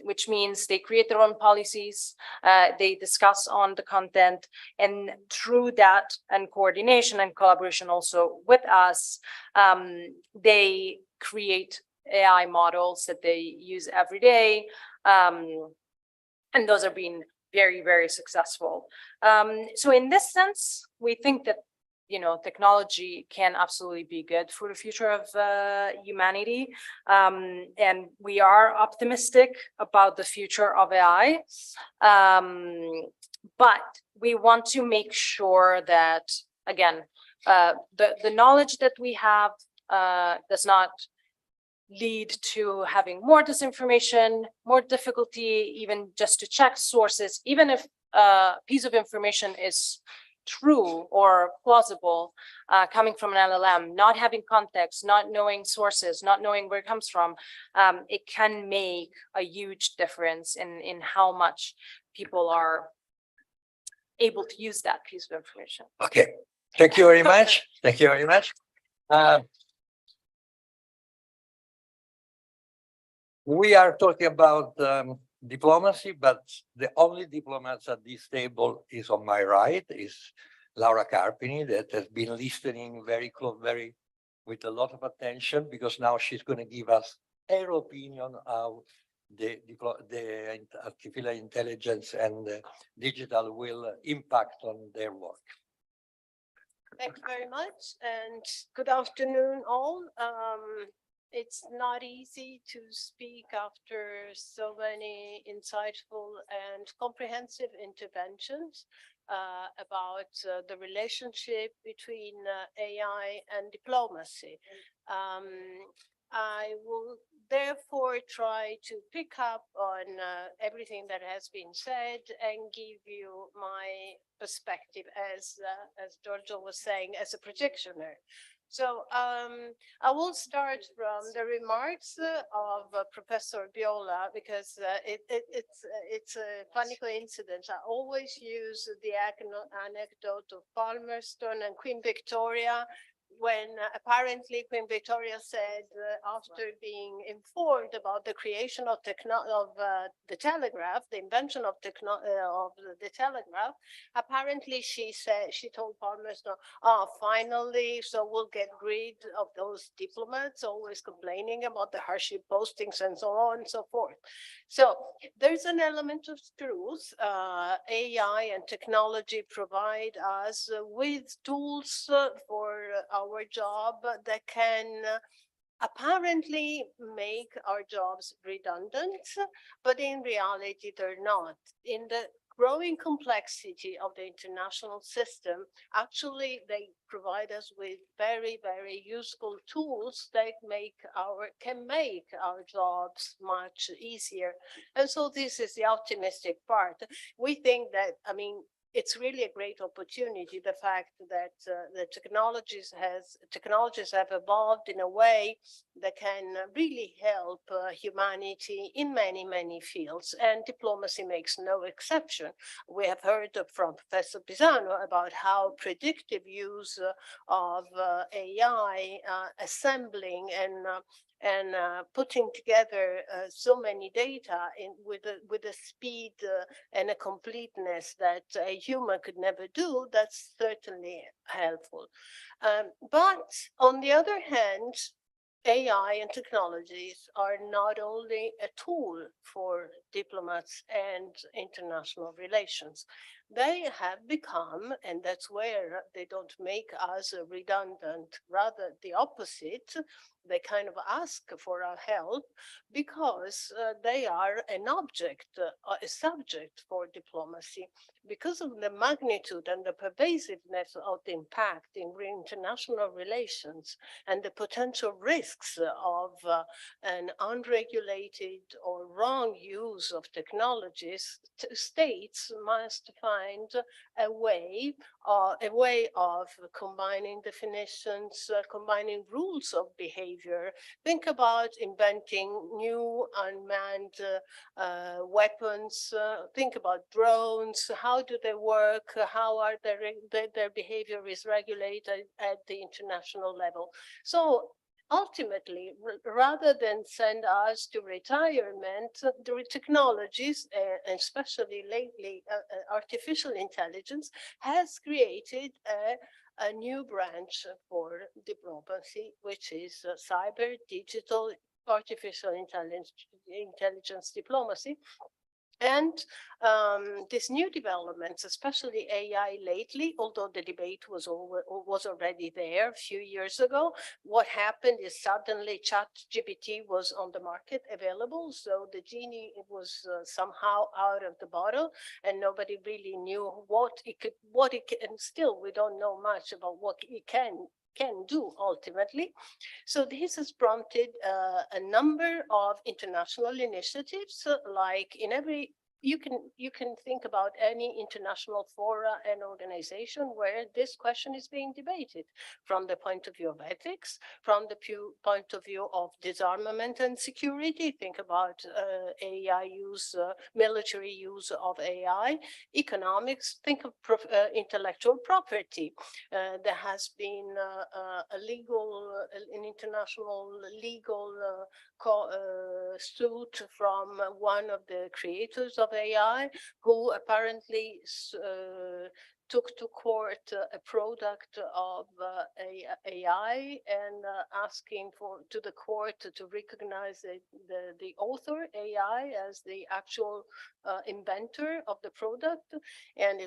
which means they create their own policies, they discuss on the content, and through that and coordination and collaboration also with us, they create AI models that they use every day, and those are being very, very successful. So in this sense, we think that technology can absolutely be good for the future of humanity. And we are optimistic about the future of AI. But we want to make sure that, again, the knowledge that we have does not lead to having more disinformation, more difficulty, even just to check sources, even if a piece of information is true or plausible, coming from an LLM, not having context, not knowing sources, not knowing where it comes from, it can make a huge difference in how much people are able to use that piece of information. Okay, thank you very much. Thank you very much. We are talking about diplomacy, but the only diplomats at this table is on my right, is Laura Carpini, that has been listening with a lot of attention, because now she's going to give us her opinion of the artificial intelligence and digital will impact on their work. Thank you very much, and good afternoon, all. It's not easy to speak after so many insightful and comprehensive interventions about the relationship between AI and diplomacy. I will therefore try to pick up on everything that has been said and give you my perspective, as Giorgio was saying, as a practitioner. So I will start from the remarks of Professor Biola, because it's a funny coincidence. I always use the anecdote of Palmerston and Queen Victoria, when apparently Queen Victoria said, after being informed about the creation of the telegraph, the invention of the telegraph, apparently she told Palmerston, finally, so we'll get rid of those diplomats always complaining about the hardship postings and so on and so forth. So there's an element of truth. AI and technology provide us with tools for our job that can apparently make our jobs redundant, but in reality they're not. In the growing complexity of the international system, actually they provide us with very, very useful tools that can make our jobs much easier. And so this is the optimistic part. We think that, it's really a great opportunity, the fact that the technologies have evolved in a way that can really help humanity in many, many fields, and diplomacy makes no exception. We have heard from Professor Pisano about how predictive use of AI, assembling and putting together so many data with a speed and a completeness that a human could never do, that's certainly helpful. But on the other hand, AI and technologies are not only a tool for diplomats and international relations. They have become, and that's where they don't make us redundant, rather the opposite. They kind of ask for our help because they are an object, a subject for diplomacy. Because of the magnitude and the pervasiveness of the impact in international relations and the potential risk risks of an unregulated or wrong use of technologies, states must find a way of combining definitions, combining rules of behavior. Think about inventing new unmanned weapons. Think about drones. How do they work? How are their behavior is regulated at the international level? So ultimately, rather than send us to retirement, the technologies, and especially lately, artificial intelligence, has created a new branch for diplomacy, which is cyber, digital, artificial intelligence diplomacy. And these new developments, especially AI lately, although the debate was already there a few years ago, what happened is suddenly ChatGPT was on the market available. So the genie was somehow out of the bottle, and nobody really knew what it could, and still we don't know much about what it can do ultimately. So this has prompted a number of international initiatives, like in every, you can think about any international fora and organization where this question is being debated from the point of view of ethics, from the point of view of disarmament and security. Think about AI use, military use of AI, economics, think of intellectual property. There has been an international legal suit from one of the creators of AI, who apparently took to court a product of AI and asking to the court to recognize the author AI as the actual inventor of the product, and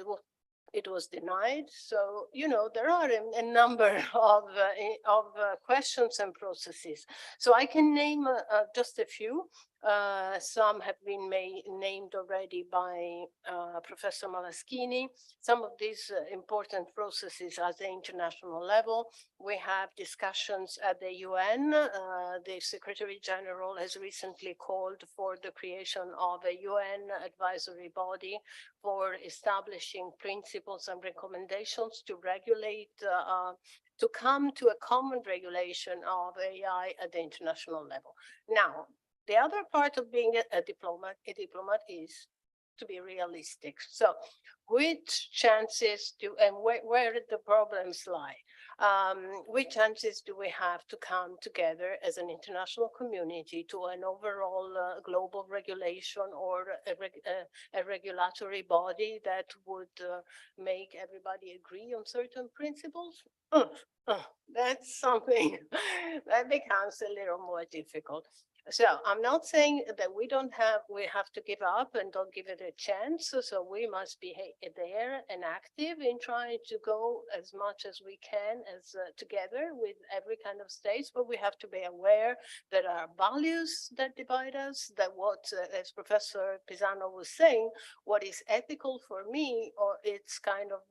it was denied. So, you know, there are a number of questions and processes. So I can name just a few. Some have been named already by Professor Malaschini. Some of these important processes at the international level. We have discussions at the UN. The Secretary General has recently called for the creation of a UN advisory body for establishing principles and recommendations to regulate, to come to a common regulation of AI at the international level. Now, the other part of being a diplomat is to be realistic. So which chances and where the problems lie? Which chances do we have to come together as an international community to an overall global regulation or a regulatory body that would make everybody agree on certain principles? That's something that becomes a little more difficult. So I'm not saying that we have to give up and don't give it a chance. So we must be there and active in trying to go as much as we can as together with every kind of states, but we have to be aware that our values that divide us, that what, as Professor Pisano was saying, what is ethical for me, or it's kind of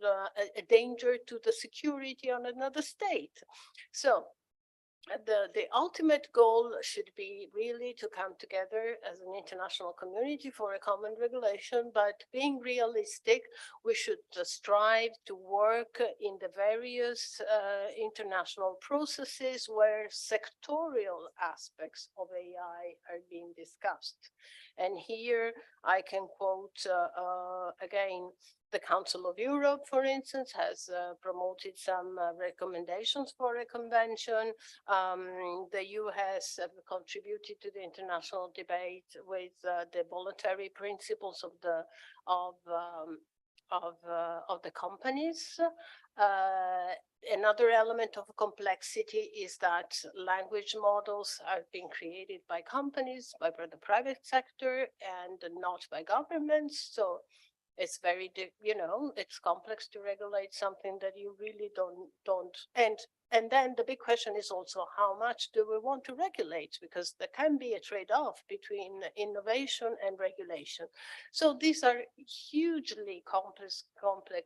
a danger to the security on another state. So the ultimate goal should be really to come together as an international community for a common regulation, but being realistic, we should strive to work in the various international processes where sectorial aspects of AI are being discussed. And here I can quote again, the Council of Europe, for instance, has promoted some recommendations for a convention. The US have contributed to the international debate with the voluntary principles of the companies. Another element of complexity is that language models are being created by companies, by the private sector, and not by governments. So it's very, it's complex to regulate something that you really don't. And And then the big question is also how much do we want to regulate? Because there can be a trade-off between innovation and regulation. So these are hugely complex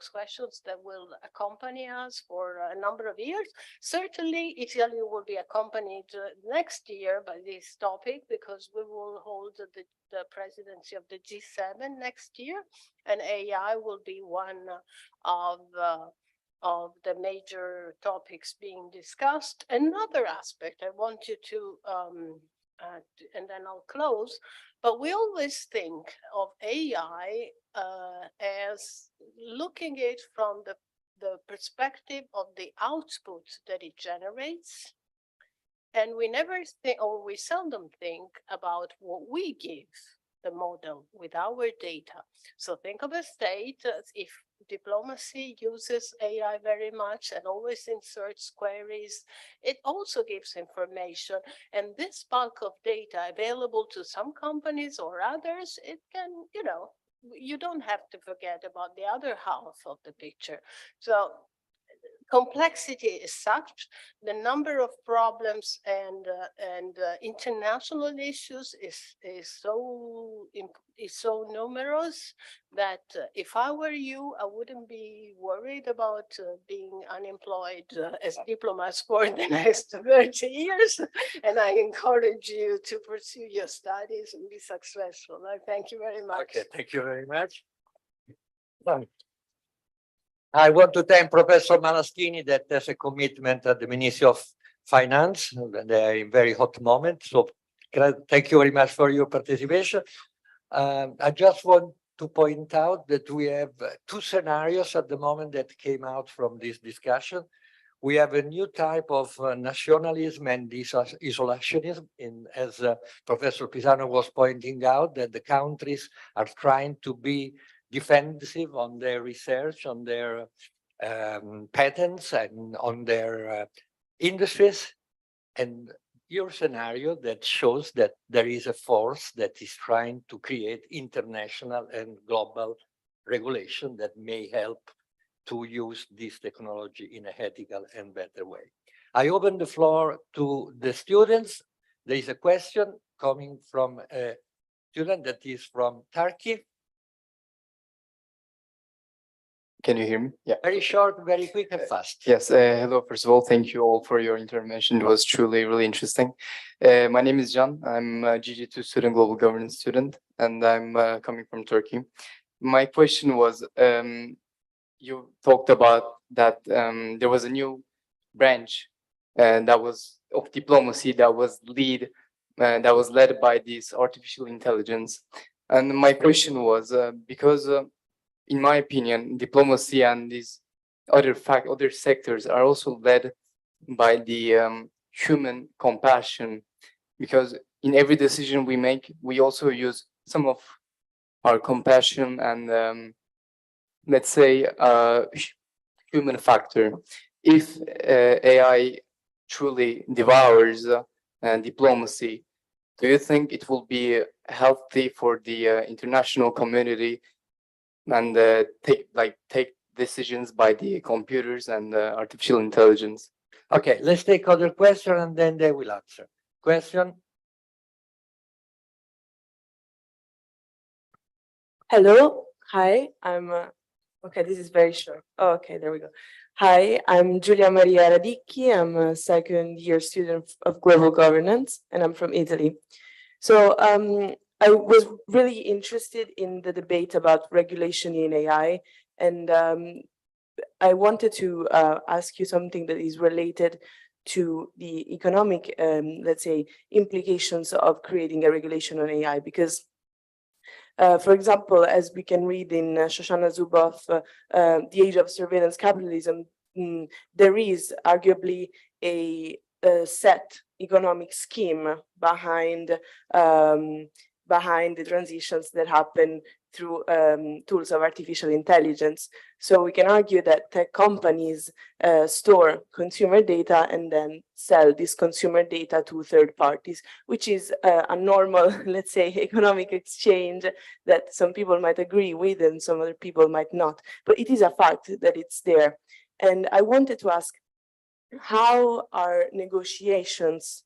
questions that will accompany us for a number of years. Certainly, Italy will be accompanied next year by this topic because we will hold the presidency of the G7 next year, and AI will be one of the major topics being discussed. Another aspect I want you to, and then I'll close, but we always think of AI as looking at it from the perspective of the output that it generates. And we never think, or we seldom think about what we give the model with our data. So think of a state as if diplomacy uses AI very much and always inserts queries. It also gives information, and this bulk of data available to some companies or others, it can, you don't have to forget about the other half of the picture. So complexity is such, the number of problems and international issues is so numerous that if I were you, I wouldn't be worried about being unemployed as diplomats for the next 30 years. And I encourage you to pursue your studies and be successful. I thank you very much. Okay, thank you very much. I want to thank Professor Malaschini that has a commitment at the Ministry of Finance. They are in very hot moment. So thank you very much for your participation. I just want to point out that we have two scenarios at the moment that came out from this discussion. We have a new type of nationalism and isolationism, as Professor Pisano was pointing out, that the countries are trying to be defensive on their research, on their patents, and on their industries. And your scenario that shows that there is a force that is trying to create international and global regulation that may help to use this technology in an ethical and better way. I open the floor to the students. There is a question coming from a student that is from Turkey. Can you hear me? Yeah. Very short, very quick and fast. Yes. Hello. First of all, thank you all for your intervention. It was truly really interesting. My name is Can. I'm a GG2 student, global governance student, and I'm coming from Turkey. My question was, you talked about that there was a new branch that was of diplomacy that was led by this artificial intelligence. And my question was because in my opinion, diplomacy and these other sectors are also led by the human compassion, because in every decision we make, we also use some of our compassion and let's say human factor. If AI truly devours diplomacy, do you think it will be healthy for the international community and take decisions by the computers and artificial intelligence? Okay, let's take other question and then they will answer. Question? Hello. Hi, I'm okay, this is very short. Oh, okay, there we go. Hi, I'm Giulia Maria Radicchi. I'm a second year student of global governance and I'm from Italy. So I was really interested in the debate about regulation in AI, and I wanted to ask you something that is related to the economic, let's say, implications of creating a regulation on AI, because for example, as we can read in Shoshana Zuboff, The Age of Surveillance Capitalism, there is arguably a set economic scheme behind the transitions that happen through tools of artificial intelligence. So we can argue that tech companies store consumer data and then sell this consumer data to third parties, which is a normal, let's say, economic exchange that some people might agree with and some other people might not. But it is a fact that it's there. And I wanted to ask, how are negotiations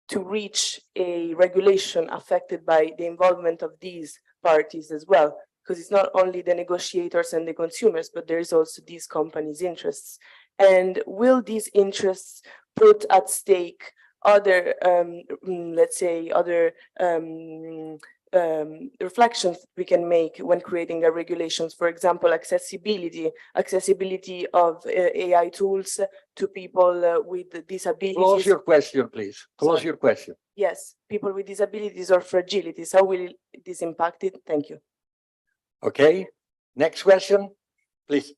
to reach a regulation affected by the involvement of these parties as well? Because it's not only the negotiators and the consumers, but there is also these companies' interests. And will these interests put at stake other, let's say, other reflections we can make when creating the regulations? For example, accessibility of AI tools to people with disabilities. Close your question, please. Close Sorry. your question. Yes, people with disabilities or fragilities. How will this impact it? Thank you. Okay. Next question, please.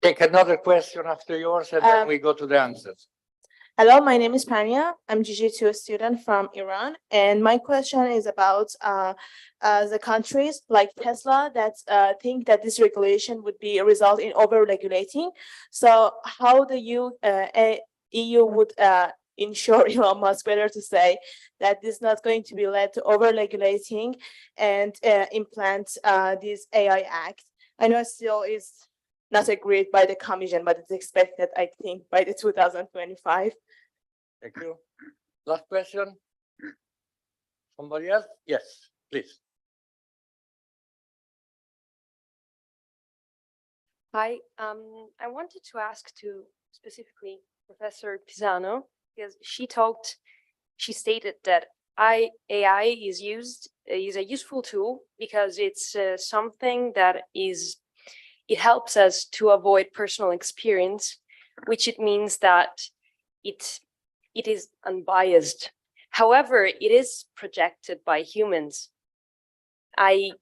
Take another question after yours, and then we go to the answers. Hello, my name is Pania. I'm GG2 student from Iran, and my question is about the countries like Tesla that think that this regulation would be a result in over-regulating. So how the EU would ensure, Elon Musk, better to say, that this is not going to be led to over-regulating and implant this AI Act? I know it still is not agreed by the Commission, but it's expected, I think, by the 2025. Thank you. Last question. Somebody else? Yes, please. Hi, I wanted to ask to specifically Professor Pisano, because she stated that AI is a useful tool because it's something that it helps us to avoid personal experience, which it means that it is unbiased. However, it is projected by humans. I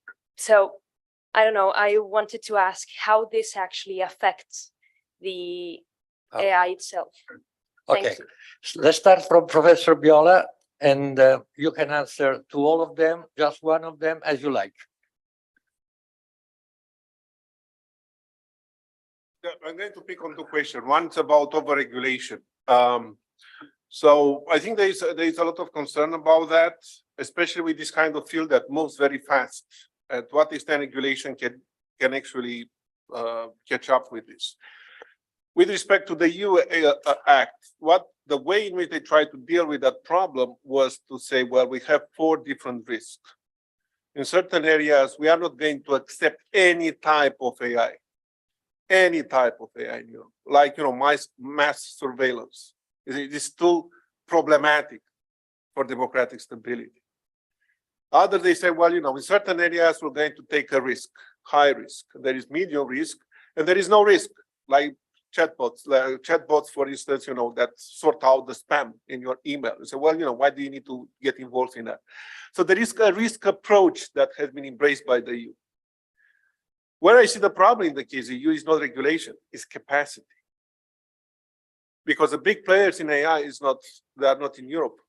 don't know, I wanted to ask how this actually affects the AI itself. Thank Okay, you. let's start from Professor Biola, and you can answer to all of them, just one of them, as you like. Yeah, I'm going to pick on two questions. One's about overregulation. So I think there is a lot of concern about that, especially with this kind of field that moves very fast. At what extent regulation can actually catch up with this? With respect to the EU Act, the way in which they tried to deal with that problem was to say, well, we have 4 different risks. In certain areas, we are not going to accept any type of AI. Any type of AI, like mass surveillance. It is too problematic for democratic stability. Others, they say, well, in certain areas, we're going to take a risk, high risk. There is medium risk, and there is no risk, like chatbots. Chatbots, for instance, that sort out the spam in your email. You say, well, why do you need to get involved in that? So there is a risk approach that has been embraced by the EU. Where I see the problem in the case of EU is not regulation, it's capacity. Because the big players in AI they are not in Europe.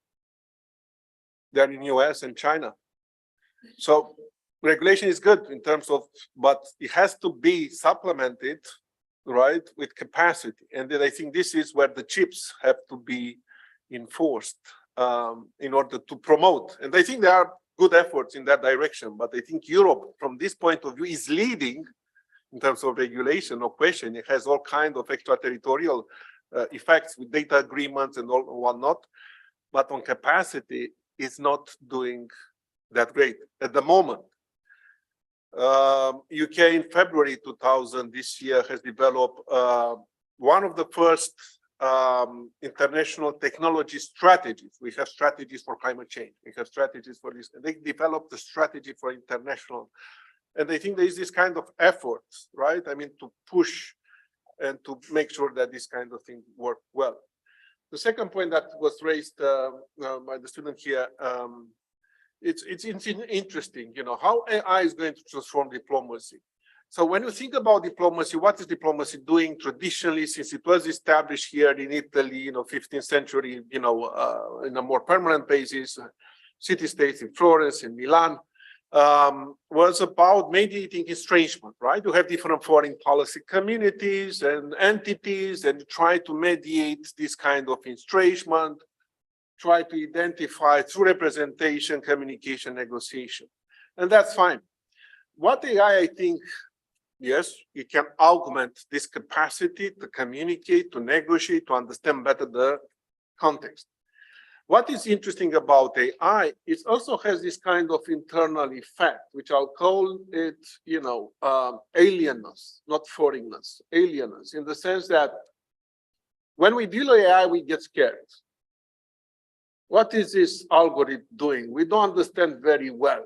They are in US and China. So regulation is good in terms of, but it has to be supplemented, right, with capacity. And then I think this is where the chips have to be enforced in order to promote. And I think there are good efforts in that direction, but I think Europe, from this point of view, is leading in terms of regulation, no question. It has all kinds of extraterritorial effects with data agreements and all whatnot, but on capacity, it's not doing that great at the moment. UK in February 2000 this year has developed one of the first international technology strategies. We have strategies for climate change. We have strategies for this. And they developed a strategy for international. And I think there is this kind of effort, right? I mean, to push and to make sure that this kind of thing work well. The second point that was raised by the student here, it's interesting, how AI is going to transform diplomacy. So when you think about diplomacy, what is diplomacy doing traditionally since it was established here in Italy, 15th century, in a more permanent basis, city-states in Florence, in Milan, was about mediating estrangement, right? You have different foreign policy communities and entities and try to mediate this kind of estrangement, try to identify through representation, communication, negotiation. And that's fine. What AI, I think, yes, it can augment this capacity to communicate, to negotiate, to understand better the context. What is interesting about AI, it also has this kind of internal effect, which I'll call it, alienness, not foreignness, alienness, in the sense that when we deal with AI, we get scared. What is this algorithm doing? We don't understand very well.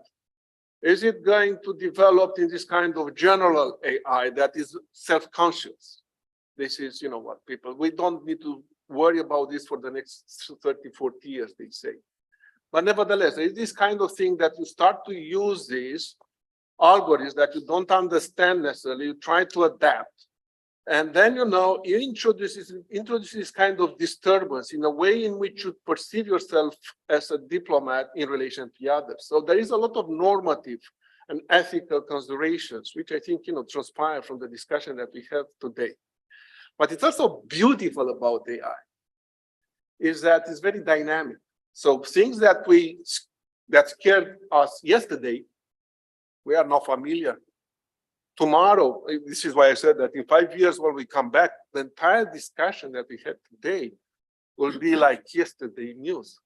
Is it going to develop in this kind of general AI that is self-conscious? This is, what people, we don't need to worry about this for the next 30, 40 years, they say. But nevertheless, it's this kind of thing that you start to use these algorithms that you don't understand necessarily, you try to adapt. And then, you introduce this kind of disturbance in a way in which you perceive yourself as a diplomat in relation to others. So there is a lot of normative and ethical considerations, which I think, transpire from the discussion that we have today. But it's also beautiful about AI is that it's very dynamic. So things that scared us yesterday, we are not familiar. Tomorrow, this is why I said that in 5 years when we come back, the entire discussion that we had today will be like yesterday news,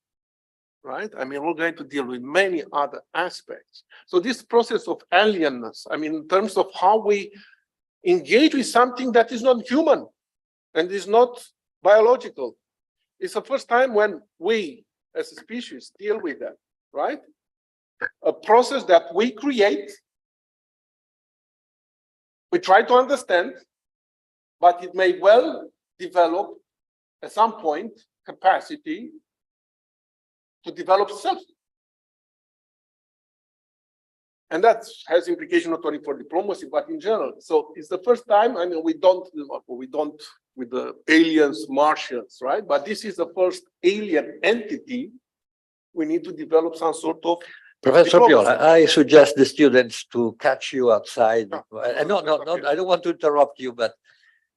right? I mean, we're going to deal with many other aspects. So this process of alienness, in terms of how we engage with something that is not human and is not biological, it's the first time when we, as a species, deal with that, right? A process that we create, we try to understand, but it may well develop at some point capacity to develop self. And that has implication not only for diplomacy, but in general. So it's the first time, we don't with the aliens, Martians, right? But this is the first alien entity. We need to develop some sort of Professor Piola, I suggest the students to catch you outside. No, okay. I don't want to interrupt you, but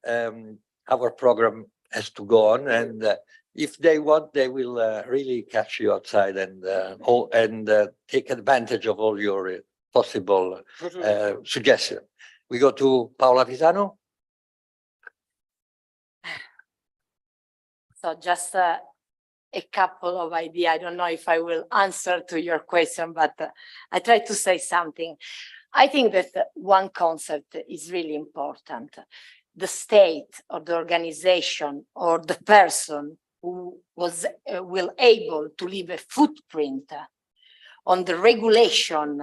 our program has to go on. And if they want, they will really catch you outside and take advantage of all your possible suggestions. We go to Paola Pisano. So just a couple of ideas. I don't know if I will answer to your question, but I try to say something. I think that one concept is really important. The state or the organization or the person who will able to leave a footprint on the regulation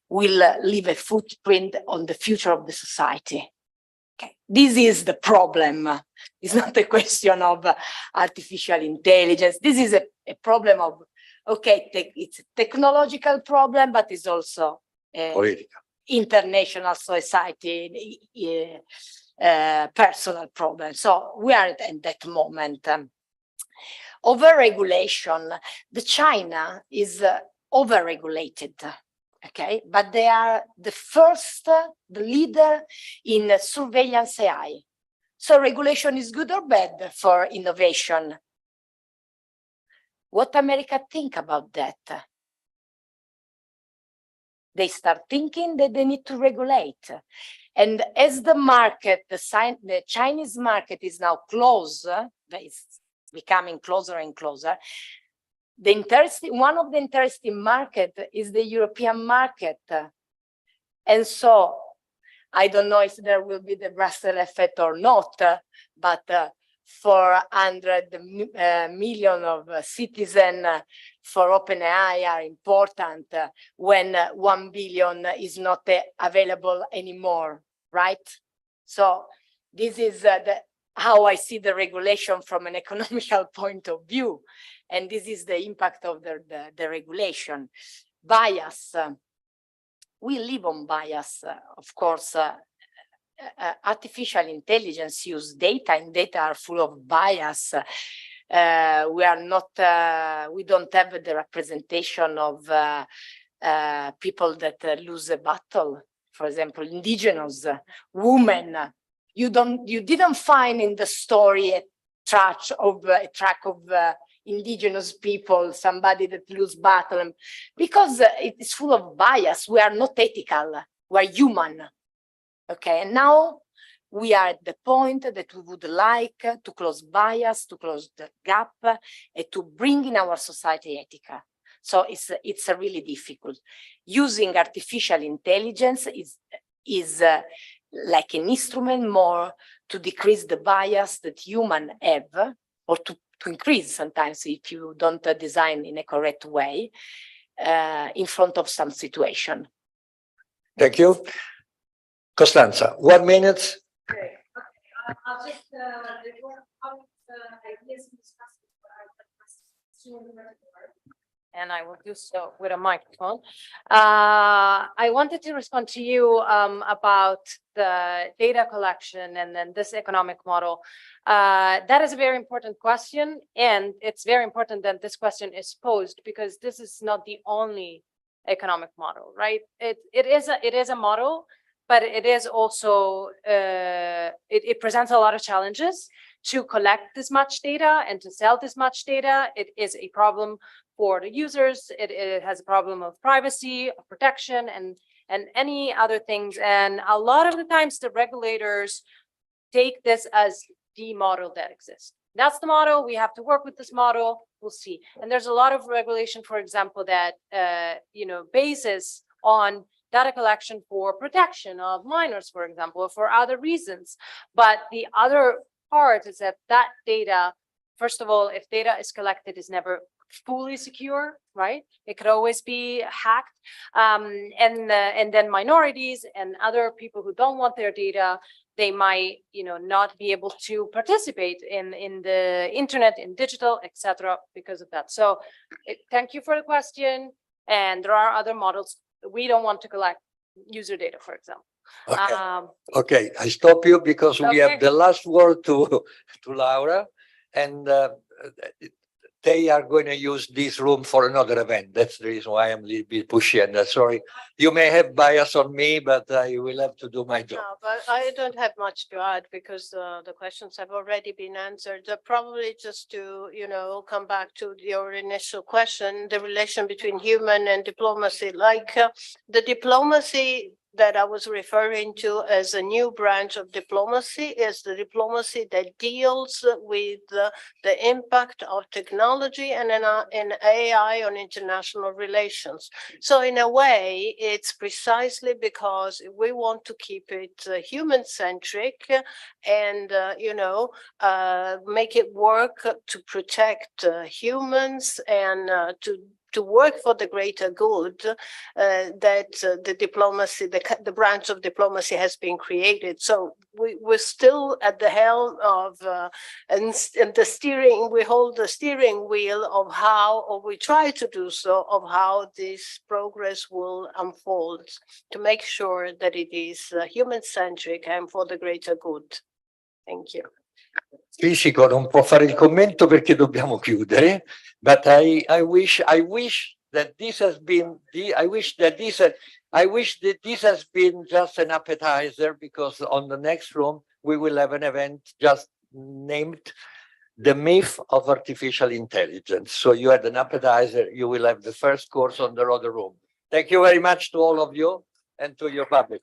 will leave a footprint on the future of the society. Okay. This is the problem. It's not a question of artificial intelligence. This is a problem of, it's a technological problem, but it's also a international society, personal problem. So we are at that moment. Over-regulation. China is over-regulated. Okay, but they are the leader in surveillance AI. So regulation is good or bad for innovation? What America think about that? They start thinking that they need to regulate. And as the market, the Chinese market is now close, it's becoming closer and closer, one of the interesting market is the European market. And so I don't know if there will be the Brussels effect or not, but 400 million of citizens for OpenAI are important when 1 billion is not available anymore, right? So this is how I see the regulation from an economical point of view. And this is the impact of the regulation. Bias. We live on bias. Of course, artificial intelligence use data, and data are full of bias. We don't have the representation of people that lose a battle. For example, indigenous women. You didn't find in the story a track of indigenous people, somebody that lose battle, because it is full of bias. We are not ethical, we are human. Okay, and now we are at the point that we would like to close bias, to close the gap, and to bring in our society ethical. So it's really difficult. Using artificial intelligence is like an instrument more to decrease the bias that humans have, or to increase sometimes if you don't design in a correct way in front of some situation. Thank you. Costanza, 1 minute. Okay. I'll just, ideas and I will do so with a microphone. I wanted to respond to you about the data collection and then this economic model. That is a very important question, and it's very important that this question is posed because this is not the only economic model, right? It is a model, but it is also it presents a lot of challenges to collect this much data and to sell this much data. It is a problem for the users. It has a problem of privacy, of protection, and any other things. And a lot of the times the regulators take this as the model that exists. That's the model. We have to work with this model. We'll see. And there's a lot of regulation, for example, that bases on data collection for protection of minors, for example, or for other reasons. But the other part is that data, first of all, if data is collected, is never fully secure, right? It could always be hacked. And then minorities and other people who don't want their data, they might, not be able to participate in the internet, in digital, etc. because of that. So thank you for the question. And there are other models. We don't want to collect user data, for example. Okay, okay. I stop you because we have the last word to Laura, and they are going to use this room for another event. That's the reason why I'm a little bit pushy. And sorry, you may have bias on me, but I will have to do my job. No, but I don't have much to add because the questions have already been answered. Probably just to, come back to your initial question, the relation between human and diplomacy, like the diplomacy that I was referring to as a new branch of diplomacy is the diplomacy that deals with the impact of technology and in AI on international relations. So in a way, it's precisely because we want to keep it human-centric and, make it work to protect humans and to work for the greater good that the diplomacy, the branch of diplomacy has been created. So we're still at the helm of, and the steering, we hold the steering wheel of how, or we try to do so, of how this progress will unfold to make sure that it is human-centric and for the greater good. Thank you. Fisico non può fare il commento perché dobbiamo chiudere, but I wish that this has been just an appetizer, because on the next room we will have an event just named The Myth of Artificial Intelligence. So you had an appetizer, you will have the first course on the other room. Thank you very much to all of you and to your public.